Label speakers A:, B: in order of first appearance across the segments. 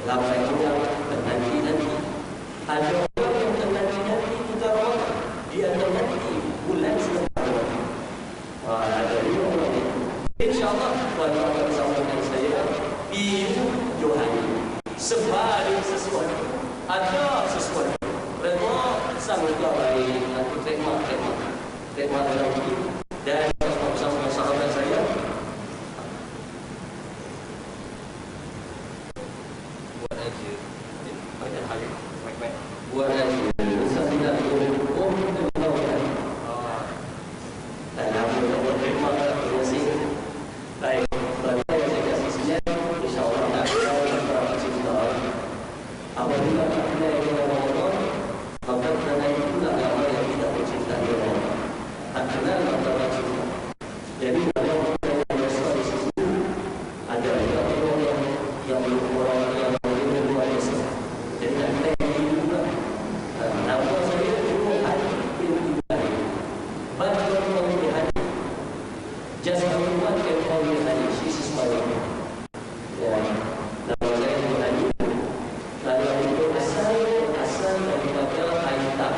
A: Ramai juga penanti-nanti. Ada orang yang penanti-nanti kita Ramadan. Dia menanti bulan Ramadan. Ada dua orang itu. InsyaAllah tuan akan bersamakan saya Ibu Johani. Sebalik sesuatu, ada sesuatu. Rema sangat baik. Aku terima dalam ini. Dan bersama sahabat saya buat aja banyak hal baik-baik buat aja saya tidak hukum dan tahukan dan aku dapat terima kasih baik bagi yang saya kasih senyap insyaAllah tak ada berapa cinta apabila tak ada yang kita Ramadan maka kerana itulah amal yang kita bercinta dengan tak kenal maka tak cinta. Jadi kalau kita yang biasa di situ ada orang yang belum orang yang belum luar biasa. Jadi tak kita yang juga nama saya dulu Hadi bin Ibrahim. Bantu orang di Hadi. Just everyone can call me Hadi. This is my name. Ya, nama saya dulu Hadi. Lalu itu asal daripada Aitam.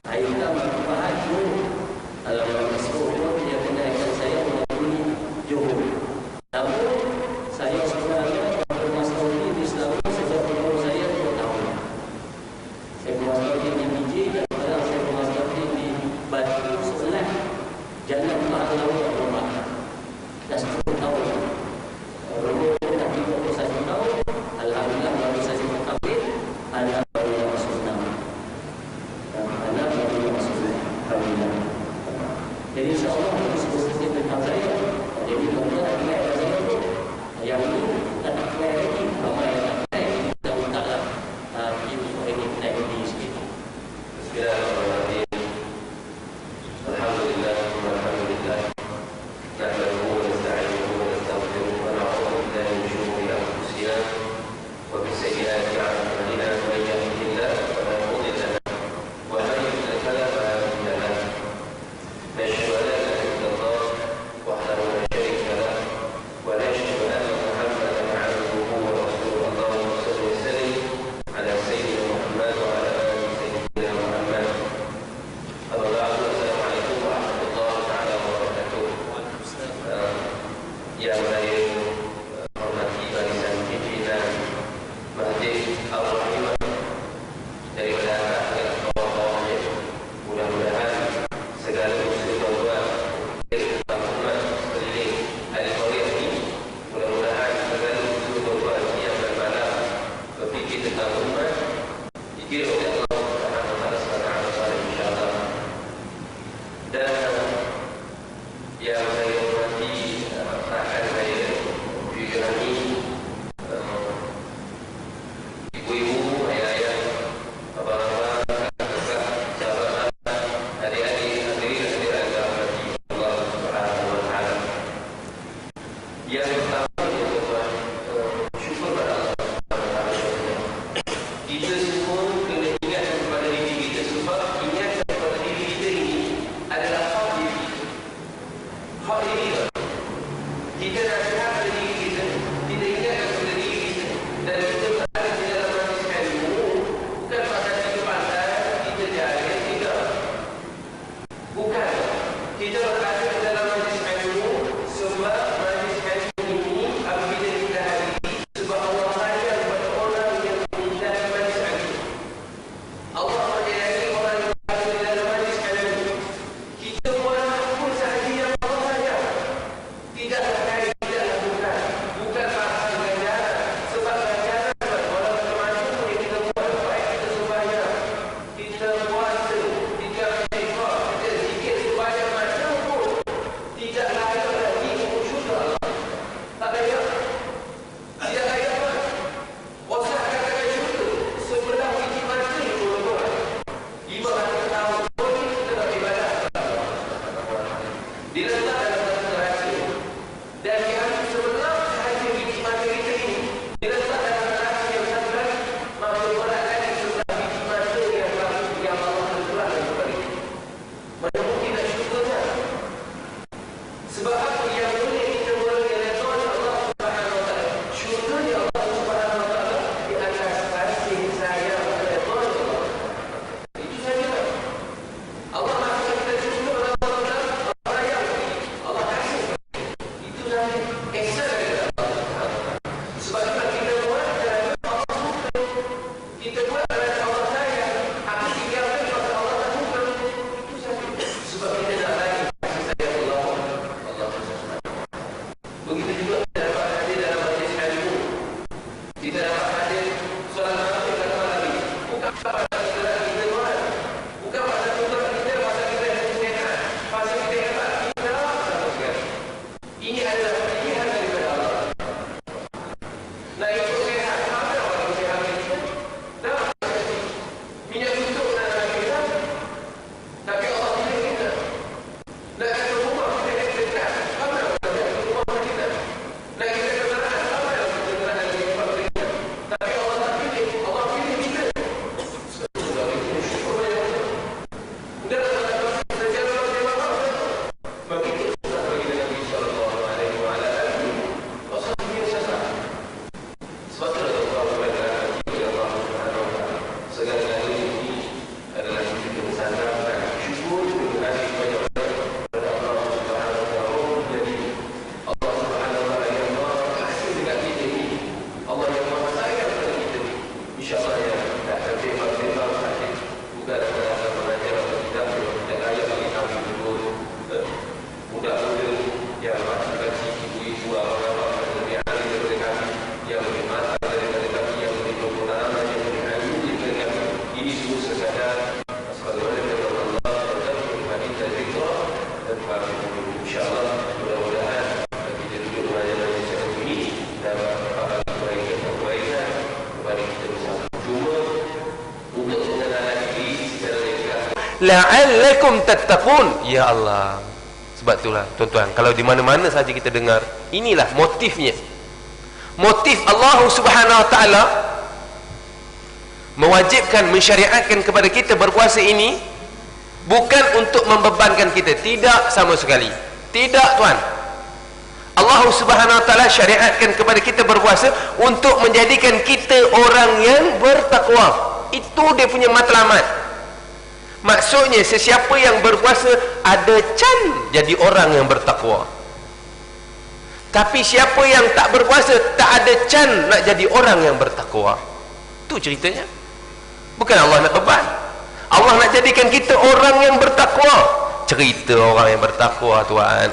A: Aitam berbahan dulu. Kalau dalam Rasulullah dia kenaikan saya mengakui Johor. Namun saya sebenarnya bermaster di Selangor sejak umur saya 2 tahun. Saya bermaster di BJ dan sekarang saya bermaster di Batu Sebelah Jalan Pahlawan Rumah. Dah 10 tahun. Umur dah 31 tahun. Alhamdulillah baru saja berkahwin. Anak baru yang masuk 6. Anak baru yang masuk 6. Alhamdulillah. Jadi insyaAllah itu sebenarnya tentang saya. Jadi kalau ada saya itu yang ini tak kenal lagi. Ramai yang tak kenal kita mintalah ibu ini naik di sini.
B: Bismillahirrahmanirrahim. Alhamdulillah, alhamdulillah. Nahmaduhu wa nasta'inuhu wa nastaghfiruh wa na'udzu billahi min shururi anfusina wa min sayyiati a'malina. Man yahdihillahu fala mudilla lahu wa man yudlil fala hadiya lahu. نشهد أن لا إله إلا الله وحده لا شريك له ونشهد أن محمدا عبده ورسوله. اللهم صل وسلم على سيدنا محمد وعلى آل سيدنا محمد. أما بعد السلام عليكم ورحمة الله تعالى وبركاته. Yang saya hormati barisan pimpinan Masjid Al-Rahimah daripada akhir bawah-bawahnya, mudah-mudahan segala muslim tuan-tuan umat sekeliling Al-Qaryah ini, mudah-mudahan segala muslim tuan-tuan yang bermalam berfikir tentang umat dikira oleh Allah Subhanahu wa taala sebagai amal saleh insya-Allah. Dan yang saya hormati rakan saya Yuyani, ibu-ibu, ayah-ayah, abang-abang, kakak, sahabat, adik-adik, hadirin hadirat dirahmati Allah Subhanahu wa taala. Yang pertama ya tuan, syukur pada Allah Subhanahu wa taala. Kita semua kena ingat kepada diri kita, sebab ingat kepada diri kita ini adalah hak diri kita. Hak diri kita. Kita nak sihat pada diri kita, kita ingat kepada diri kita, dan kita berada di dalam majlis ilmu bukan pada kita pandai, kita jahil, tidak. Bukan. Kita berada di dalam majlis ilmu sebab majlis ilmu ini apabila kita hadiri, sebab Allah ajar kepada orang yang menghindari majlis ilmu
C: la'allakum tattaqun. Ya Allah. Sebab itulah tuan-tuan, kalau di mana-mana saja kita dengar, inilah motifnya. Motif Allah Subhanahu wa taala mewajibkan, mensyariatkan kepada kita berpuasa ini bukan untuk membebankan kita, tidak sama sekali. Tidak, tuan. Allah Subhanahu wa taala syariatkan kepada kita berpuasa untuk menjadikan kita orang yang bertakwa. Itu dia punya matlamat. Maksudnya sesiapa yang berpuasa ada can jadi orang yang bertakwa. Tapi siapa yang tak berpuasa tak ada can nak jadi orang yang bertakwa. Itu ceritanya. Bukan Allah nak beban. Allah nak jadikan kita orang yang bertakwa. Cerita orang yang bertakwa, tuan.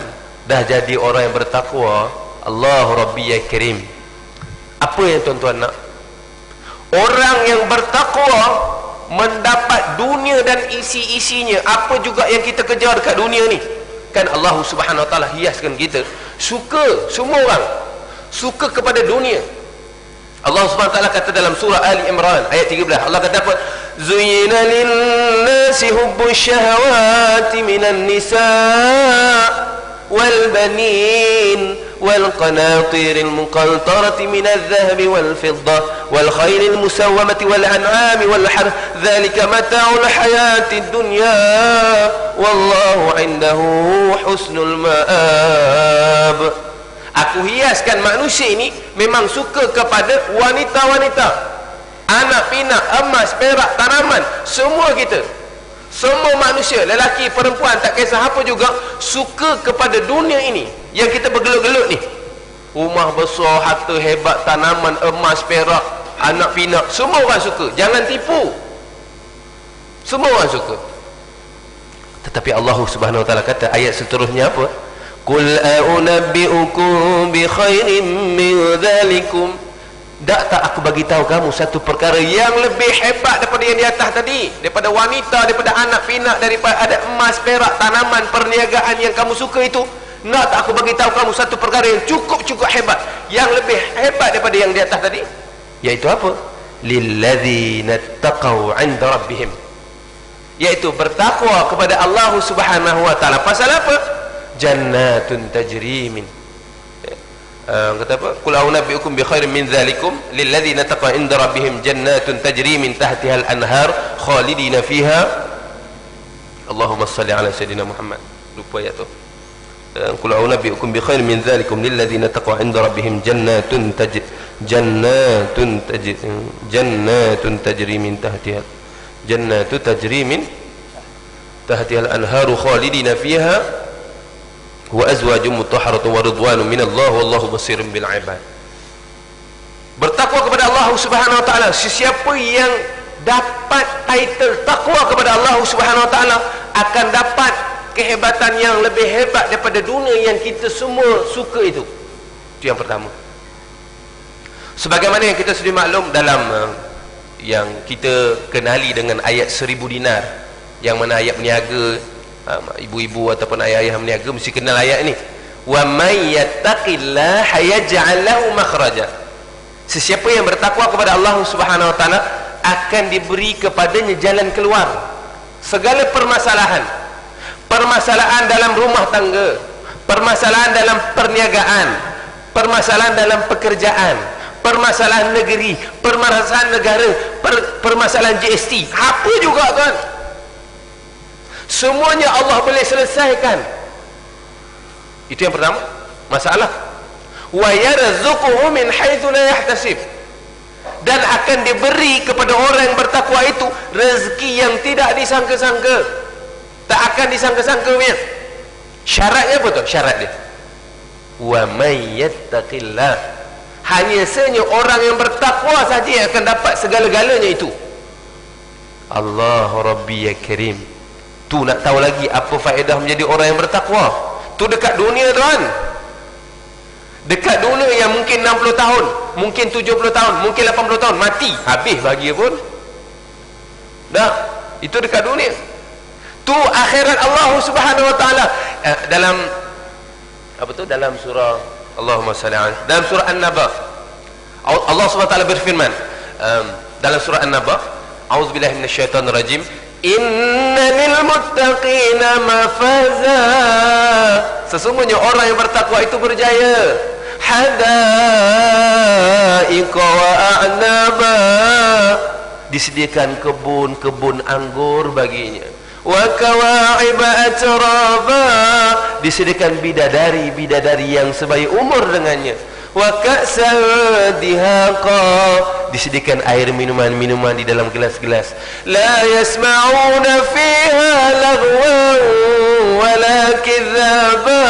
C: Dah jadi orang yang bertakwa, Allah Rabbi ya Karim. Apa yang tuan-tuan nak? Orang yang bertakwa mendapat dunia dan isi-isinya. Apa juga yang kita kejar dekat dunia ni. Kan Allah Subhanahu wa taala hiaskan kita. Suka, semua orang suka kepada dunia. Allah Subhanahu wa taala kata dalam surah Ali Imran ayat 13, Allah kata apa? Zuyyina lin-nasi hubbus syahawati minan nisa' wal banin wal qanatiril muqantarati minadh dhahabi wal fiddah wal khaylil musawwamati wal an'ami wal harth dzalika mata'ul hayatid dunya wallahu 'indahu husnul ma'ab. Aku hiaskan manusia ini memang suka kepada wanita-wanita, anak pinak, emas, perak, tanaman, semua kita, semua manusia, lelaki, perempuan, tak kisah apa juga, suka kepada dunia ini yang kita bergelut-gelut ni. Rumah besar, harta hebat, tanaman, emas, perak, anak pinak, semua orang suka. Jangan tipu, semua orang suka. Tetapi Allah Subhanahu wa taala kata ayat seterusnya apa? Qul a'unabbi'ukum bi khairin min dzalikum. Tak aku bagi tahu kamu satu perkara yang lebih hebat daripada yang di atas tadi, daripada wanita, daripada anak pinak, daripada ada emas, perak, tanaman, perniagaan yang kamu suka itu. Nak tak aku bagi tahu kamu satu perkara yang cukup hebat, yang lebih hebat daripada yang di atas tadi? Yaitu apa? Lilladzina taqaw 'inda rabbihim. Yaitu bertakwa kepada Allah Subhanahu wa taala. Pasal apa? Jannatun tajri min kata apa? Qul a'unabbi'ukum bi khairin min dzalikum lilladzina taqaw 'inda rabbihim jannatun tajri min tahtiha al-anhar khalidina fiha. Allahumma shalli ala sayidina Muhammad. Lupa ayat tu. Qul a'unabbi'ukum bi khairin min dzalikum lilladzina taqaw 'inda rabbihim jannatun tajri min tahtiha al-anhar khalidina fiha wa azwajum mutahharatun wa ridwanun minallah wallahu basirun bil ibad. Bertakwa kepada Allah Subhanahu wa taala. Sesiapa yang dapat title takwa kepada Allah Subhanahu wa taala akan dapat kehebatan yang lebih hebat daripada dunia yang kita semua suka itu. Itu yang pertama. Sebagaimana yang kita sudah maklum dalam yang kita kenali dengan ayat 1000 dinar, yang mana ayat berniaga, ibu-ibu ataupun ayah-ayah berniaga mesti kenal ayat ni. Wa may yattaqillaha yaj'al lahu makhraja. Sesiapa yang bertakwa kepada Allah Subhanahu wa taala akan diberi kepadanya jalan keluar segala permasalahan. Permasalahan dalam rumah tangga, permasalahan dalam perniagaan, permasalahan dalam pekerjaan, permasalahan negeri, permasalahan negara, permasalahan GST, apa juga kan, semuanya Allah boleh selesaikan. Itu yang pertama, masalah. Wa yarzuquhu min haitsu la yahtasib. Dan akan diberi kepada orang yang bertakwa itu rezeki yang tidak disangka-sangka. Tak akan disangka-sangka punya. Syaratnya apa tu? Syarat dia, wa may yattaqillah, hanya saja orang yang bertakwa saja yang akan dapat segala-galanya itu. Allah Rabbi ya Karim. Tu nak tahu lagi apa faedah menjadi orang yang bertakwa? Tu dekat dunia tuan. Dekat dunia yang mungkin 60 tahun, mungkin 70 tahun, mungkin 80 tahun, mati, habis bahagia pun. Dah, itu dekat dunia. Tu akhirat Allah Subhanahu wa taala. Dalam apa tu? Dalam surah Allahumma salli alaihi, dalam surah An-Naba, Allah Subhanahu wa taala berfirman dalam surah An-Naba, a'udzubillahi minasyaitonir rajim, Inna lil muttaqina mafaza, sesungguhnya orang yang bertakwa itu berjaya. Hadaiqa wa a'naba, disediakan kebun-kebun anggur baginya. Wa kawa'iba atraba, disediakan bidadari-bidadari yang sebaik umur dengannya. Wa ka'san dihaqa, disediakan air minuman-minuman di dalam gelas-gelas. La yasma'una fiha laghwan wala kadzaba,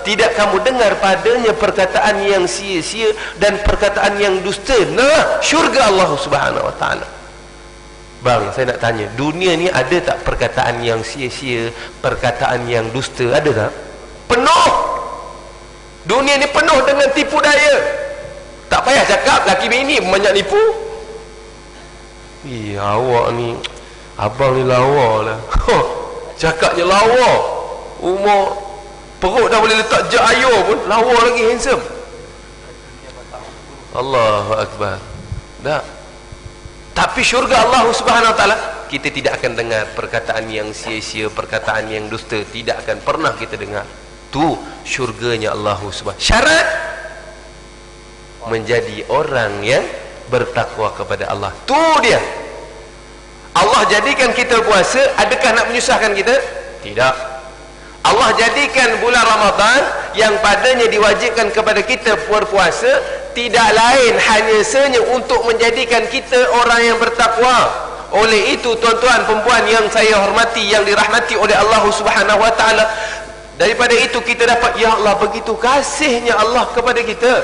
C: tidak kamu dengar padanya perkataan yang sia-sia dan perkataan yang dusta. Nah, syurga Allah Subhanahu wa taala. Bang, saya nak tanya, dunia ni ada tak perkataan yang sia-sia, perkataan yang dusta? Ada tak? Penuh. Dunia ni penuh dengan tipu daya. Tak payah cakap laki bini banyak nipu. Awak ni, abang ni lawa lah. Cakapnya lawa, umur perut dah boleh letak jak air pun, lawa lagi, handsome. Allahu Akbar. Tak. Tapi syurga Allah Subhanahu wa taala, kita tidak akan dengar perkataan yang sia-sia, perkataan yang dusta, tidak akan pernah kita dengar. Tu syurganya Allah Subhanahu. Syarat menjadi orang yang bertakwa kepada Allah. Tu dia. Allah jadikan kita puasa, adakah nak menyusahkan kita? Tidak. Allah jadikan bulan Ramadan yang padanya diwajibkan kepada kita berpuasa, tidak lain hanya sahaja untuk menjadikan kita orang yang bertakwa. Oleh itu tuan-tuan perempuan yang saya hormati, yang dirahmati oleh Allah Subhanahu wa taala, daripada itu kita dapat, ya Allah, begitu kasihnya Allah kepada kita,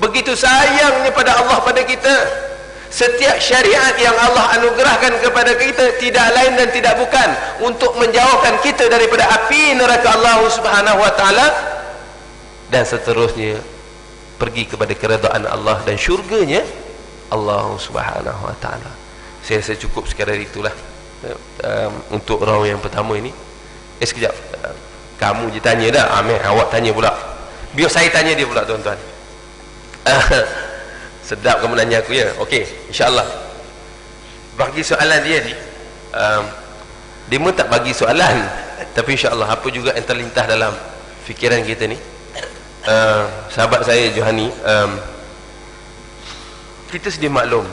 C: begitu sayangnya pada Allah pada kita. Setiap syariat yang Allah anugerahkan kepada kita tidak lain dan tidak bukan untuk menjauhkan kita daripada api neraka Allah Subhanahu wa taala, dan seterusnya pergi kepada keredaan Allah dan syurganya Allah Subhanahu wa taala. Saya rasa cukup sekadar itulah untuk round yang pertama ini. Sekejap, kamu je tanya dah, Amir, awak tanya pula. Biar saya tanya dia pula, tuan-tuan. Sedap kamu nanya aku, ya? Okey, insyaAllah. Bagi soalan dia ni, dia pun tak bagi soalan, tapi insyaAllah apa juga yang terlintas dalam fikiran kita ni. Sahabat saya Johani, kita sedia maklum,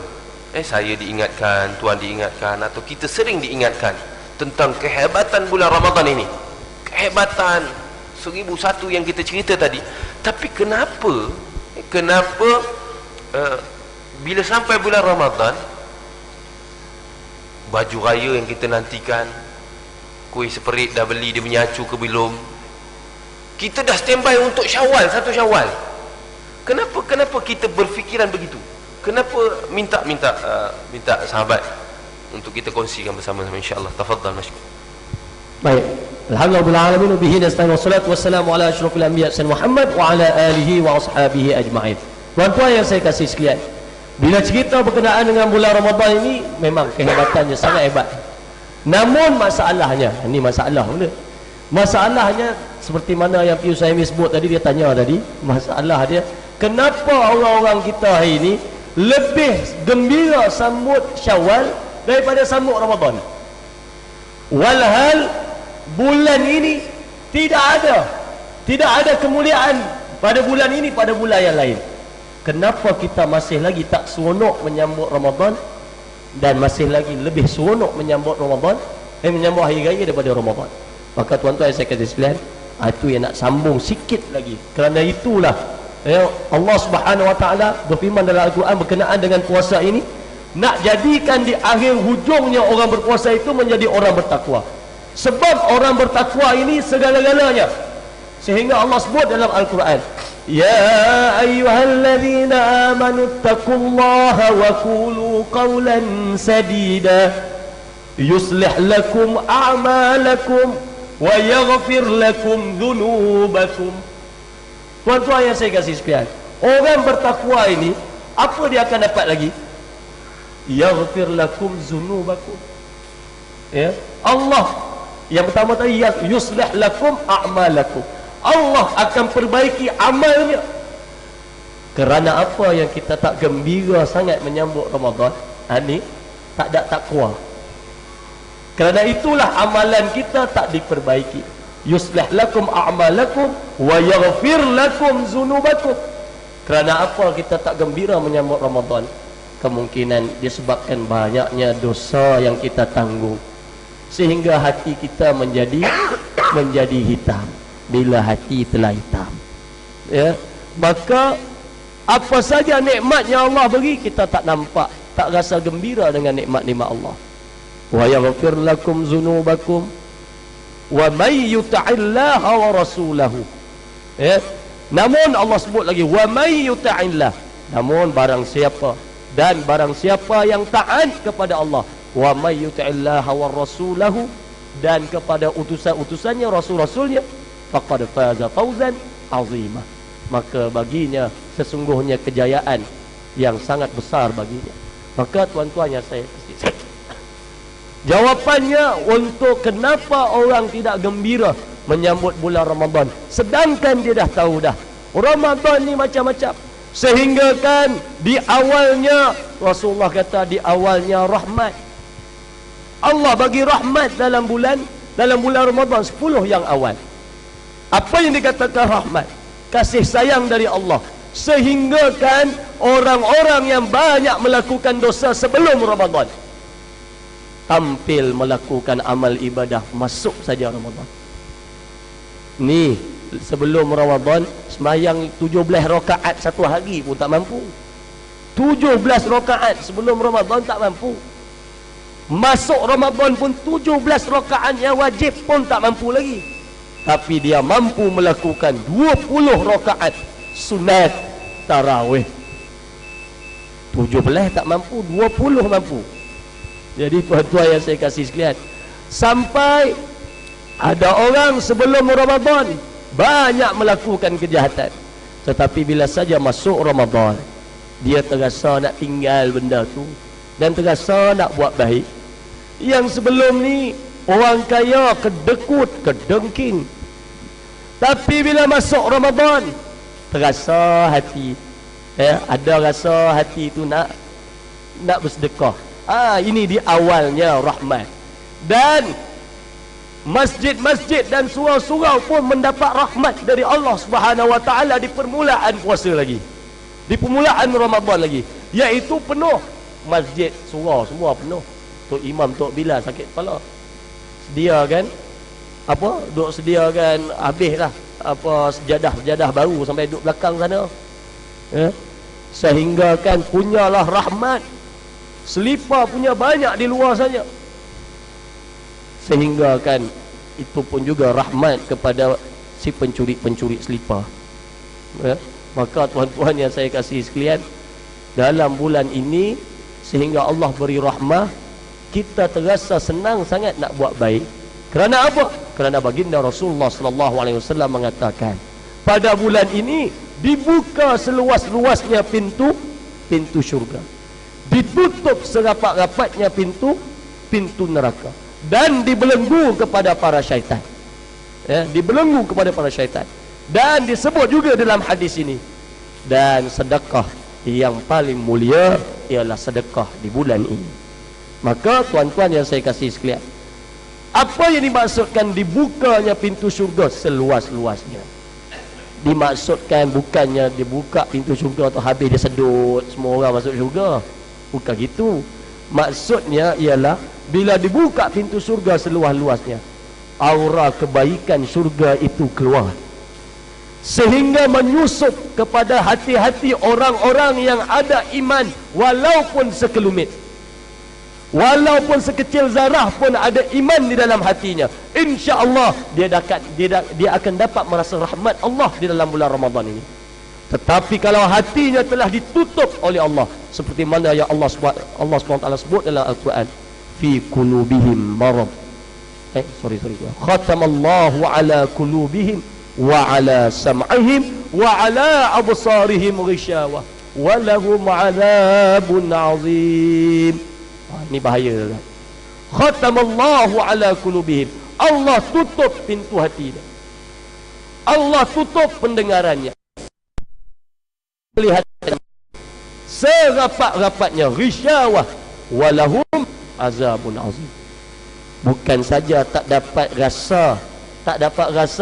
C: saya diingatkan, tuan diingatkan, atau kita sering diingatkan tentang kehebatan bulan Ramadan ini, kehebatan 1001 yang kita cerita tadi. Tapi kenapa bila sampai bulan Ramadan, baju raya yang kita nantikan, kuih seperit dah beli, dia menyacu ke belum, kita dah standby untuk Syawal, 1 Syawal. Kenapa kita berfikiran begitu? Kenapa? Minta sahabat untuk kita kongsikan bersama-sama, insya-Allah. Tafadhal masykur.
D: Baik. Alhamdulillah alamin, bihi nasta'in, wassalatu wassalamu ala asyrafil anbiya sayyidina Muhammad wa ala alihi wa ashabihi ajma'in. Tuan-tuan yang saya kasih sekalian, bila cerita berkenaan dengan bulan Ramadan ini, memang kehebatannya sangat hebat. Namun masalahnya, ini masalah benda. Masalahnya seperti mana yang Pius Saimi sebut tadi, dia tanya tadi, masalah dia, kenapa orang-orang kita hari ini lebih gembira sambut Syawal daripada sambut Ramadan? Walhal bulan ini tidak ada kemuliaan pada bulan ini pada bulan yang lain. Kenapa kita masih lagi tak seronok menyambut Ramadan, dan masih lagi lebih seronok menyambut Ramadan, menyambut hari raya daripada Ramadan? Maka tuan-tuan saya kata sekalian, itu yang nak sambung sikit lagi. Kerana itulah Allah Subhanahu wa taala berfirman dalam Al-Quran berkenaan dengan puasa ini, nak jadikan di akhir hujungnya orang berpuasa itu menjadi orang bertakwa. Sebab orang bertakwa ini segala-galanya. Sehingga Allah sebut dalam Al-Quran, Ya ayyuhalladzina amanu taqullaha wa qulu qawlan sadida yuslih lakum a'malakum wa yaghfir lakum dhunubakum. Tuan-tuan yang saya kasih sekalian, orang bertakwa ini, apa dia akan dapat lagi? Yaghfir lakum dhunubakum. Ya, Allah yang pertama tadi, yuslih lakum a'malakum, Allah akan perbaiki amalnya. Kerana apa yang kita tak gembira sangat menyambut Ramadan? Ini tak ada takwa. Kerana itulah amalan kita tak diperbaiki. Yuslih lakum a'malakum wa yaghfir lakum zunubakum. Kerana apa kita tak gembira menyambut Ramadan? Kemungkinan disebabkan banyaknya dosa yang kita tanggung, sehingga hati kita menjadi hitam. Bila hati telah hitam, ya, maka apa saja nikmat yang Allah beri kita tak nampak, tak rasa gembira dengan nikmat-nikmat Allah. Wa yaghfir lakum zunubakum wa may yuti'illaha wa rasulahu. Ya, namun Allah sebut lagi wa may yuti'illah, namun barang siapa yang taat kepada Allah, wa may yuti'illaha wa rasulahu, dan kepada utusan-utusannya, rasul-rasulnya, faqad faza fawzan azima, maka baginya sesungguhnya kejayaan yang sangat besar baginya. Maka tuan-tuan yang saya kasih, jawapannya untuk kenapa orang tidak gembira menyambut bulan Ramadan, sedangkan dia dah tahu dah Ramadan ni macam-macam. Sehingga kan di awalnya Rasulullah kata di awalnya rahmat. Allah bagi rahmat dalam bulan Ramadan 10 yang awal. Apa yang dikatakan rahmat? Kasih sayang dari Allah. Sehingga kan orang-orang yang banyak melakukan dosa sebelum Ramadan tampil melakukan amal ibadah masuk saja Ramadan. Ni sebelum Ramadan sembahyang 17 rakaat satu hari pun tak mampu. 17 rakaat sebelum Ramadan tak mampu. Masuk Ramadan pun 17 rakaat yang wajib pun tak mampu lagi. Tapi dia mampu melakukan 20 rakaat sunat tarawih. 17 tak mampu, 20 mampu. Jadi tuan-tuan yang saya kasih sekalian, sampai ada orang sebelum Ramadan banyak melakukan kejahatan, tetapi bila saja masuk Ramadan dia terasa nak tinggal benda tu dan terasa nak buat baik. Yang sebelum ni orang kaya kedekut, kedengking, tapi bila masuk Ramadan terasa hati, ada rasa hati tu nak bersedekah. Ini di awalnya rahmat. Dan masjid-masjid dan surau-surau pun mendapat rahmat dari Allah Subhanahu wa taala di permulaan puasa lagi, di permulaan Ramadan lagi, iaitu penuh masjid, surau semua penuh. Tok Imam, Tok Bilal sakit kepala, sediakan apa, duk sediakan habislah apa sejadah baru sampai duduk belakang sana, sehingga kan punyalah rahmat. Selipar punya banyak di luar saja, sehingga kan itu pun juga rahmat kepada si pencuri-pencuri selipar. Maka tuan-tuan yang saya kasih sekalian, dalam bulan ini sehingga Allah beri rahmah, kita terasa senang sangat nak buat baik. Kerana apa? Kerana baginda Rasulullah sallallahu alaihi wasallam mengatakan, pada bulan ini dibuka seluas-luasnya pintu syurga, ditutup serapat-rapatnya pintu neraka, dan dibelenggu kepada para syaitan. Dibelenggu kepada para syaitan. Dan disebut juga dalam hadis ini, dan sedekah yang paling mulia ialah sedekah di bulan ini. Maka tuan-tuan yang saya kasih sekalian, apa yang dimaksudkan dibukanya pintu syurga seluas-luasnya? Dimaksudkan bukannya dibuka pintu syurga atau habis dia sedut semua orang masuk syurga. Bukan gitu. Maksudnya ialah bila dibuka pintu syurga seluas-luasnya, aura kebaikan syurga itu keluar, sehingga menyusup kepada hati-hati orang-orang yang ada iman, walaupun sekelumit, walaupun sekecil zarah pun ada iman di dalam hatinya. InsyaAllah dia akan dapat merasa rahmat Allah di dalam bulan Ramadan ini. Tetapi kalau hatinya telah ditutup oleh Allah, seperti mana yang Allah SWT sebut dalam Al-Quran, fi qulubihim marad, khatamallahu ala qulubihim wa ala sam'ihim wa ala absarihim ghishawah wa lahum 'adzabun 'adzim. Ini bahaya. Khatamallahu ala qulubihim, Allah tutup pintu hatinya, Allah tutup pendengarannya, melihatnya serapat-rapatnya, ghisyawah, walahum azabun azim. bukan saja tak dapat rasa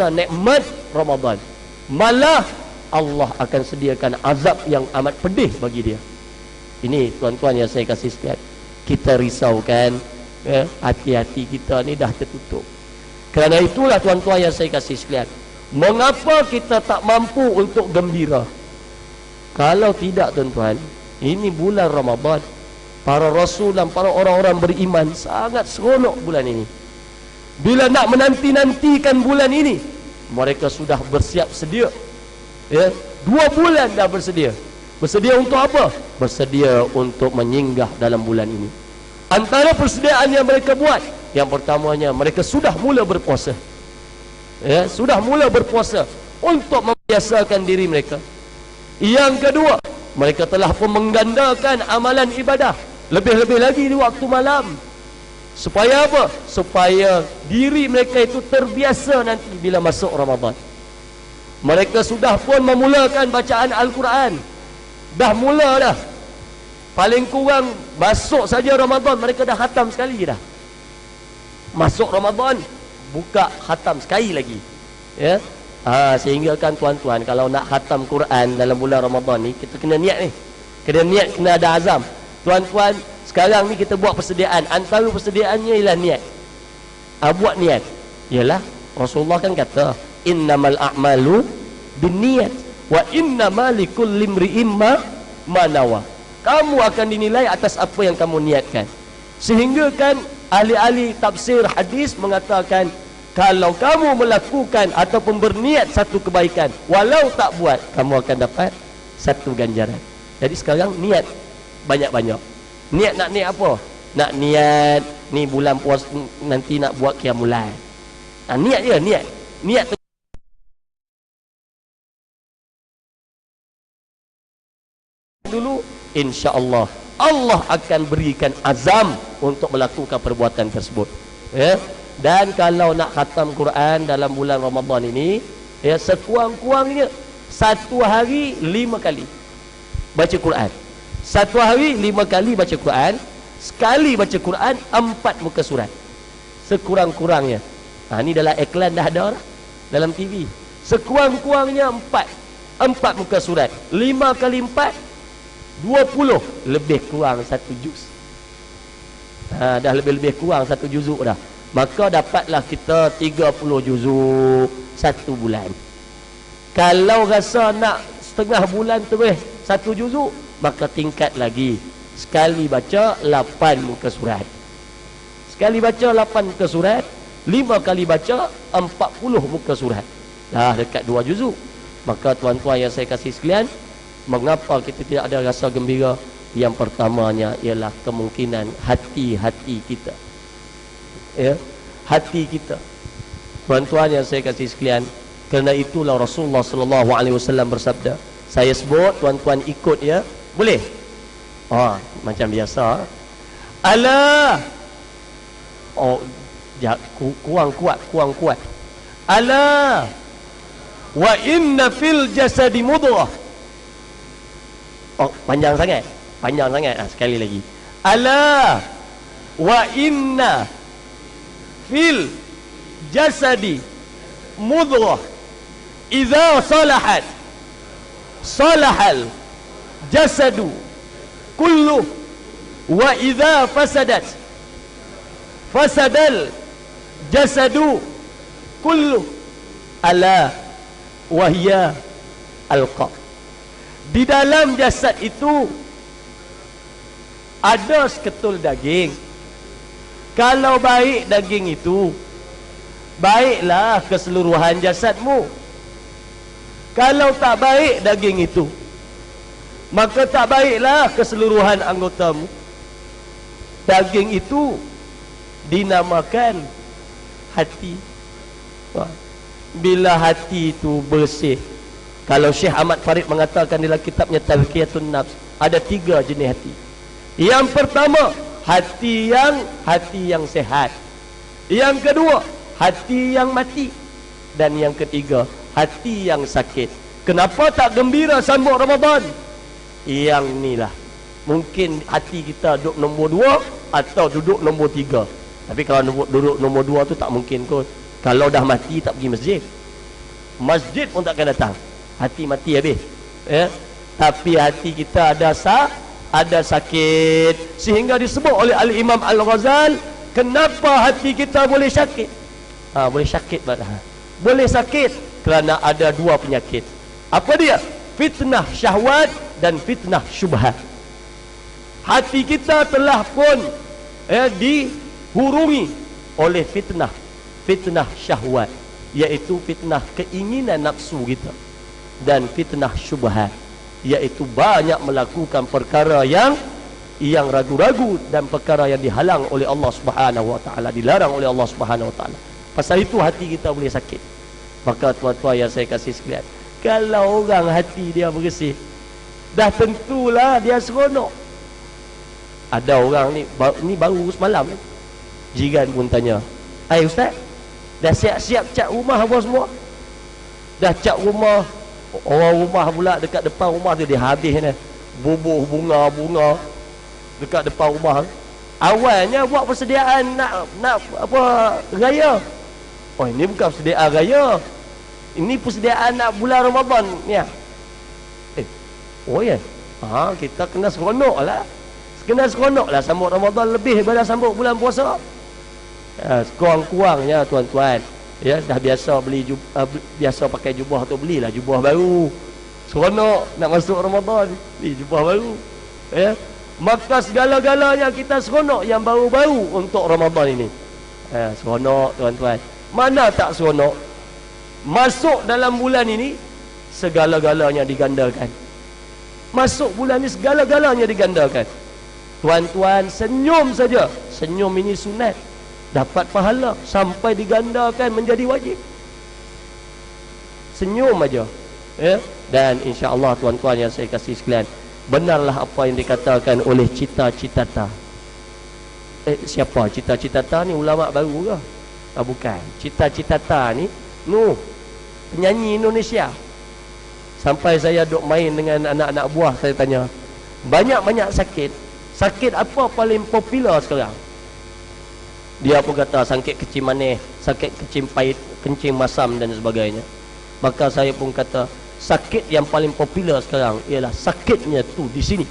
D: nikmat Ramadan, malah Allah akan sediakan azab yang amat pedih bagi dia. Ini tuan-tuan yang saya kasih sekalian, kita risaukan, hati-hati kita ni dah tertutup. Kerana itulah tuan-tuan yang saya kasih sekalian, mengapa kita tak mampu untuk gembira? Kalau tidak tuan-tuan, ini bulan Ramadan, para rasul dan para orang-orang beriman sangat seronok bulan ini. Bila nak menanti-nantikan bulan ini, mereka sudah bersiap sedia. 2 bulan dah bersedia. Bersedia untuk apa? Bersedia untuk menyinggah dalam bulan ini. Antara persediaan yang mereka buat, yang pertamanya mereka sudah mula berpuasa. Sudah mula berpuasa untuk membiasakan diri mereka. Yang kedua, mereka telah pun menggandakan amalan ibadah, lebih-lebih lagi di waktu malam. Supaya apa? Supaya diri mereka itu terbiasa nanti bila masuk Ramadan. Mereka sudah pun memulakan bacaan Al-Quran. Dah mula dah. Paling kurang masuk saja Ramadan, mereka dah khatam sekali dah. Masuk Ramadan, buka khatam sekali lagi. Sehingga kan tuan-tuan, kalau nak khatam Quran dalam bulan Ramadan ni, kita kena niat ni. Kena niat, kena ada azam. Tuan-tuan, sekarang ni kita buat persediaan. Antara persediaannya ialah niat. Buat niat. Ialah Rasulullah kan kata, innamal a'malu binniyat wa innamal likulli imri'in ma nawa. Kamu akan dinilai atas apa yang kamu niatkan. Sehingga kan ahli-ahli tafsir hadis mengatakan, kalau kamu melakukan ataupun berniat satu kebaikan, walau tak buat, kamu akan dapat satu ganjaran. Jadi sekarang niat banyak-banyak. Niat nak niat apa? Nak niat ni bulan puasa nanti nak buat qiyamul lail. Niat je, niat. Niat dulu, insya-Allah Allah akan berikan azam untuk melakukan perbuatan tersebut. Dan kalau nak khatam Quran dalam bulan Ramadan ini, sekurang-kurangnya 1 hari 5 kali baca Quran. 1 hari 5 kali baca Quran. Sekali baca Quran 4 muka surat sekurang-kurangnya. Ni dalam iklan dah ada lah, dalam TV. Sekurang-kurangnya 4 muka surat. 5 kali 4 20, lebih kurang 1 juz. Dah lebih kurang 1 juzuk dah. Maka dapatlah kita 30 juzuk 1 bulan. Kalau rasa nak setengah bulan terus 1 juzuk, maka tingkat lagi. Sekali baca 8 muka surat. Sekali baca 8 muka surat, 5 kali baca 40 muka surat. Dah dekat 2 juzuk. Maka tuan-tuan yang saya kasih sekalian, mengapa kita tidak ada rasa gembira? Yang pertamanya ialah kemungkinan hati-hati kita. Hati kita. Tuan-tuan yang saya kasih sekalian, kerana itulah Rasulullah sallallahu alaihi wasallam bersabda. Saya sebut, tuan-tuan ikut ya. Boleh? Macam biasa. Ala. Kurang kuat. Ala. Wa inna fil jasadi mudghah. Panjang sangat. Sekali lagi. Ala wa inna fil jasadi mudghah idza salahat salahal jasadu kullu wa idza fasadat fasadal jasadu kullu ala wahya al-qalb. Di dalam jasad itu ada seketul daging. Kalau baik daging itu, baiklah keseluruhan jasadmu. Kalau tak baik daging itu, maka tak baiklah keseluruhan anggotamu. Daging itu dinamakan hati. Bila hati itu bersih, kalau Syekh Ahmad Farid mengatakan dalam kitabnya Tazkiyatun Nafs, ada 3 jenis hati. Yang pertama, hati yang sehat. Yang kedua, hati yang mati. Dan yang ketiga, hati yang sakit. Kenapa tak gembira sambut Ramadan? Yang inilah. Mungkin hati kita duduk nombor 2 atau duduk nombor 3. Tapi kalau duduk nombor 2 tu tak mungkin kot. Kalau dah mati tak pergi masjid. Masjid pun takkan datang. Hati mati habis. Ya. Tapi hati kita ada sakit. Sehingga disebut oleh Al-Imam Al-Ghazal, kenapa hati kita boleh sakit? Boleh sakit boleh sakit kerana ada 2 penyakit. Apa dia? Fitnah syahwat dan fitnah syubhat. Hati kita telah pun dihurungi oleh fitnah syahwat, iaitu fitnah keinginan nafsu kita, dan fitnah syubhat, iaitu banyak melakukan perkara yang ragu-ragu dan perkara yang dihalang oleh Allah Subhanahu wa taala, dilarang oleh Allah Subhanahu wa taala. Pasal itu hati kita boleh sakit. Maka tuan-tuan yang saya kasih sekalian, kalau orang hati dia bersih, dah tentulah dia seronok. Ada orang ni baru semalam jiran pun tanya, "Hai ustaz, dah siap-siap cat rumah apa semua?" Dah cat rumah, orang rumah pula dekat depan rumah tu dia habis ni, bubuh bunga-bunga dekat depan rumah. Awalnya buat persediaan nak apa raya. Oh, ini bukan persediaan raya, ini persediaan nak bulan Ramadan ni. Oh ya, kita kena seronok lah sambut Ramadan lebih daripada sambut bulan puasa. Sekurang-kurangnya tuan-tuan, ya, dah biasa biasa pakai jubah tu, belilah jubah baru. Seronok nak masuk Ramadan, beli jubah baru. Ya, maka segala-galanya kita seronok yang baru-baru untuk Ramadan ini. Seronok tuan-tuan. Mana tak seronok? Masuk dalam bulan ini segala-galanya digandakan. Masuk bulan ini segala-galanya digandakan. Tuan-tuan senyum saja. Senyum ini sunat, dapat pahala sampai digandakan menjadi wajib. Senyum aja, ya. Dan insya-Allah tuan-tuan yang saya kasih sekalian, benarlah apa yang dikatakan oleh Cita-Citata. Siapa Cita-Citata ni? Ulama baru ke? Bukan. Cita-Citata ni penyanyi Indonesia. Sampai saya duk main dengan anak-anak buah, saya tanya, banyak-banyak sakit apa paling popular sekarang? Dia pun kata sakit kencing manis, sakit kencing pahit, kencing masam dan sebagainya. Maka saya pun kata, sakit yang paling popular sekarang ialah sakitnya tu di sini.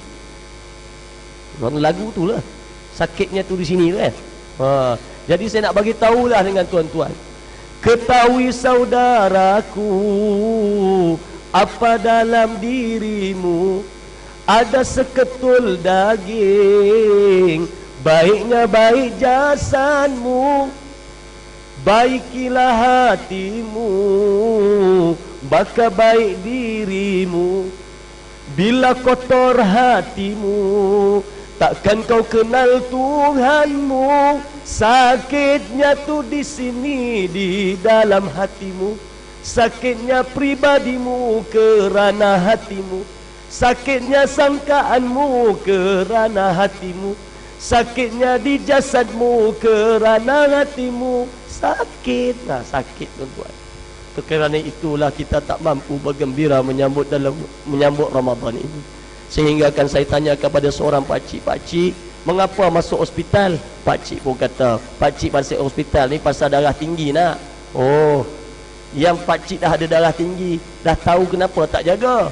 D: Lagu tu lah, sakitnya tu di sini kan. Jadi saya nak bagi tahulah dengan tuan-tuan, ketahui saudaraku, apa dalam dirimu ada seketul daging, baiknya baik jasadmu, baikilah hatimu, maka baik dirimu. Bila kotor hatimu, takkan kau kenal Tuhanmu. Sakitnya tu di sini, di dalam hatimu. Sakitnya pribadimu kerana hatimu. Sakitnya sangkaanmu kerana hatimu. Sakitnya di jasadmu kerana hatimu. Sakit. Sakit tuan-tuan. Kerana itulah kita tak mampu bergembira menyambut Ramadan ini. Sehingga kan saya tanya kepada seorang pakcik, mengapa masuk hospital? Pakcik pun kata, pakcik masuk hospital ni pasal darah tinggi nak. Oh, yang pakcik dah ada darah tinggi, dah tahu kenapa tak jaga.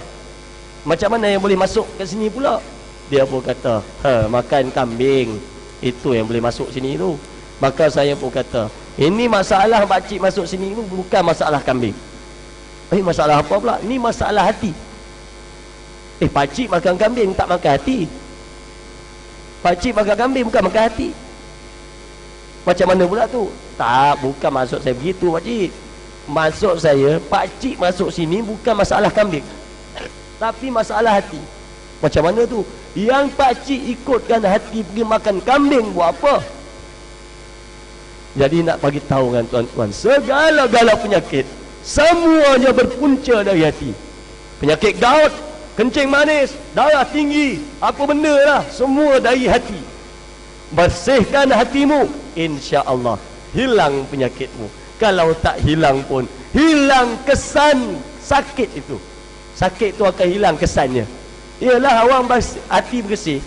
D: Macam mana yang boleh masuk ke sini pula? Dia pun kata, makan kambing, itu yang boleh masuk sini tu. Maka saya pun kata, ini masalah pakcik masuk sini tu bukan masalah kambing. Masalah apa pula? Ini masalah hati. Pakcik makan kambing tak makan hati. Pakcik makan kambing bukan makan hati. Macam mana pula tu? Tak, bukan maksud saya begitu pakcik. Maksud saya, pakcik masuk sini bukan masalah kambing, tapi masalah hati. Macam mana tu? Yang pakcik ikutkan hati pergi makan kambing buat apa? Jadi nak bagi tahu kan tuan-tuan, segala-gala penyakit semuanya berpunca dari hati. Penyakit gout, kencing manis, darah tinggi, apa benda lah, semua dari hati. Bersihkan hatimu, insya-Allah hilang penyakitmu. Kalau tak hilang pun, hilang kesan sakit itu. Sakit itu akan hilang kesannya. Ialah orang hati bersih,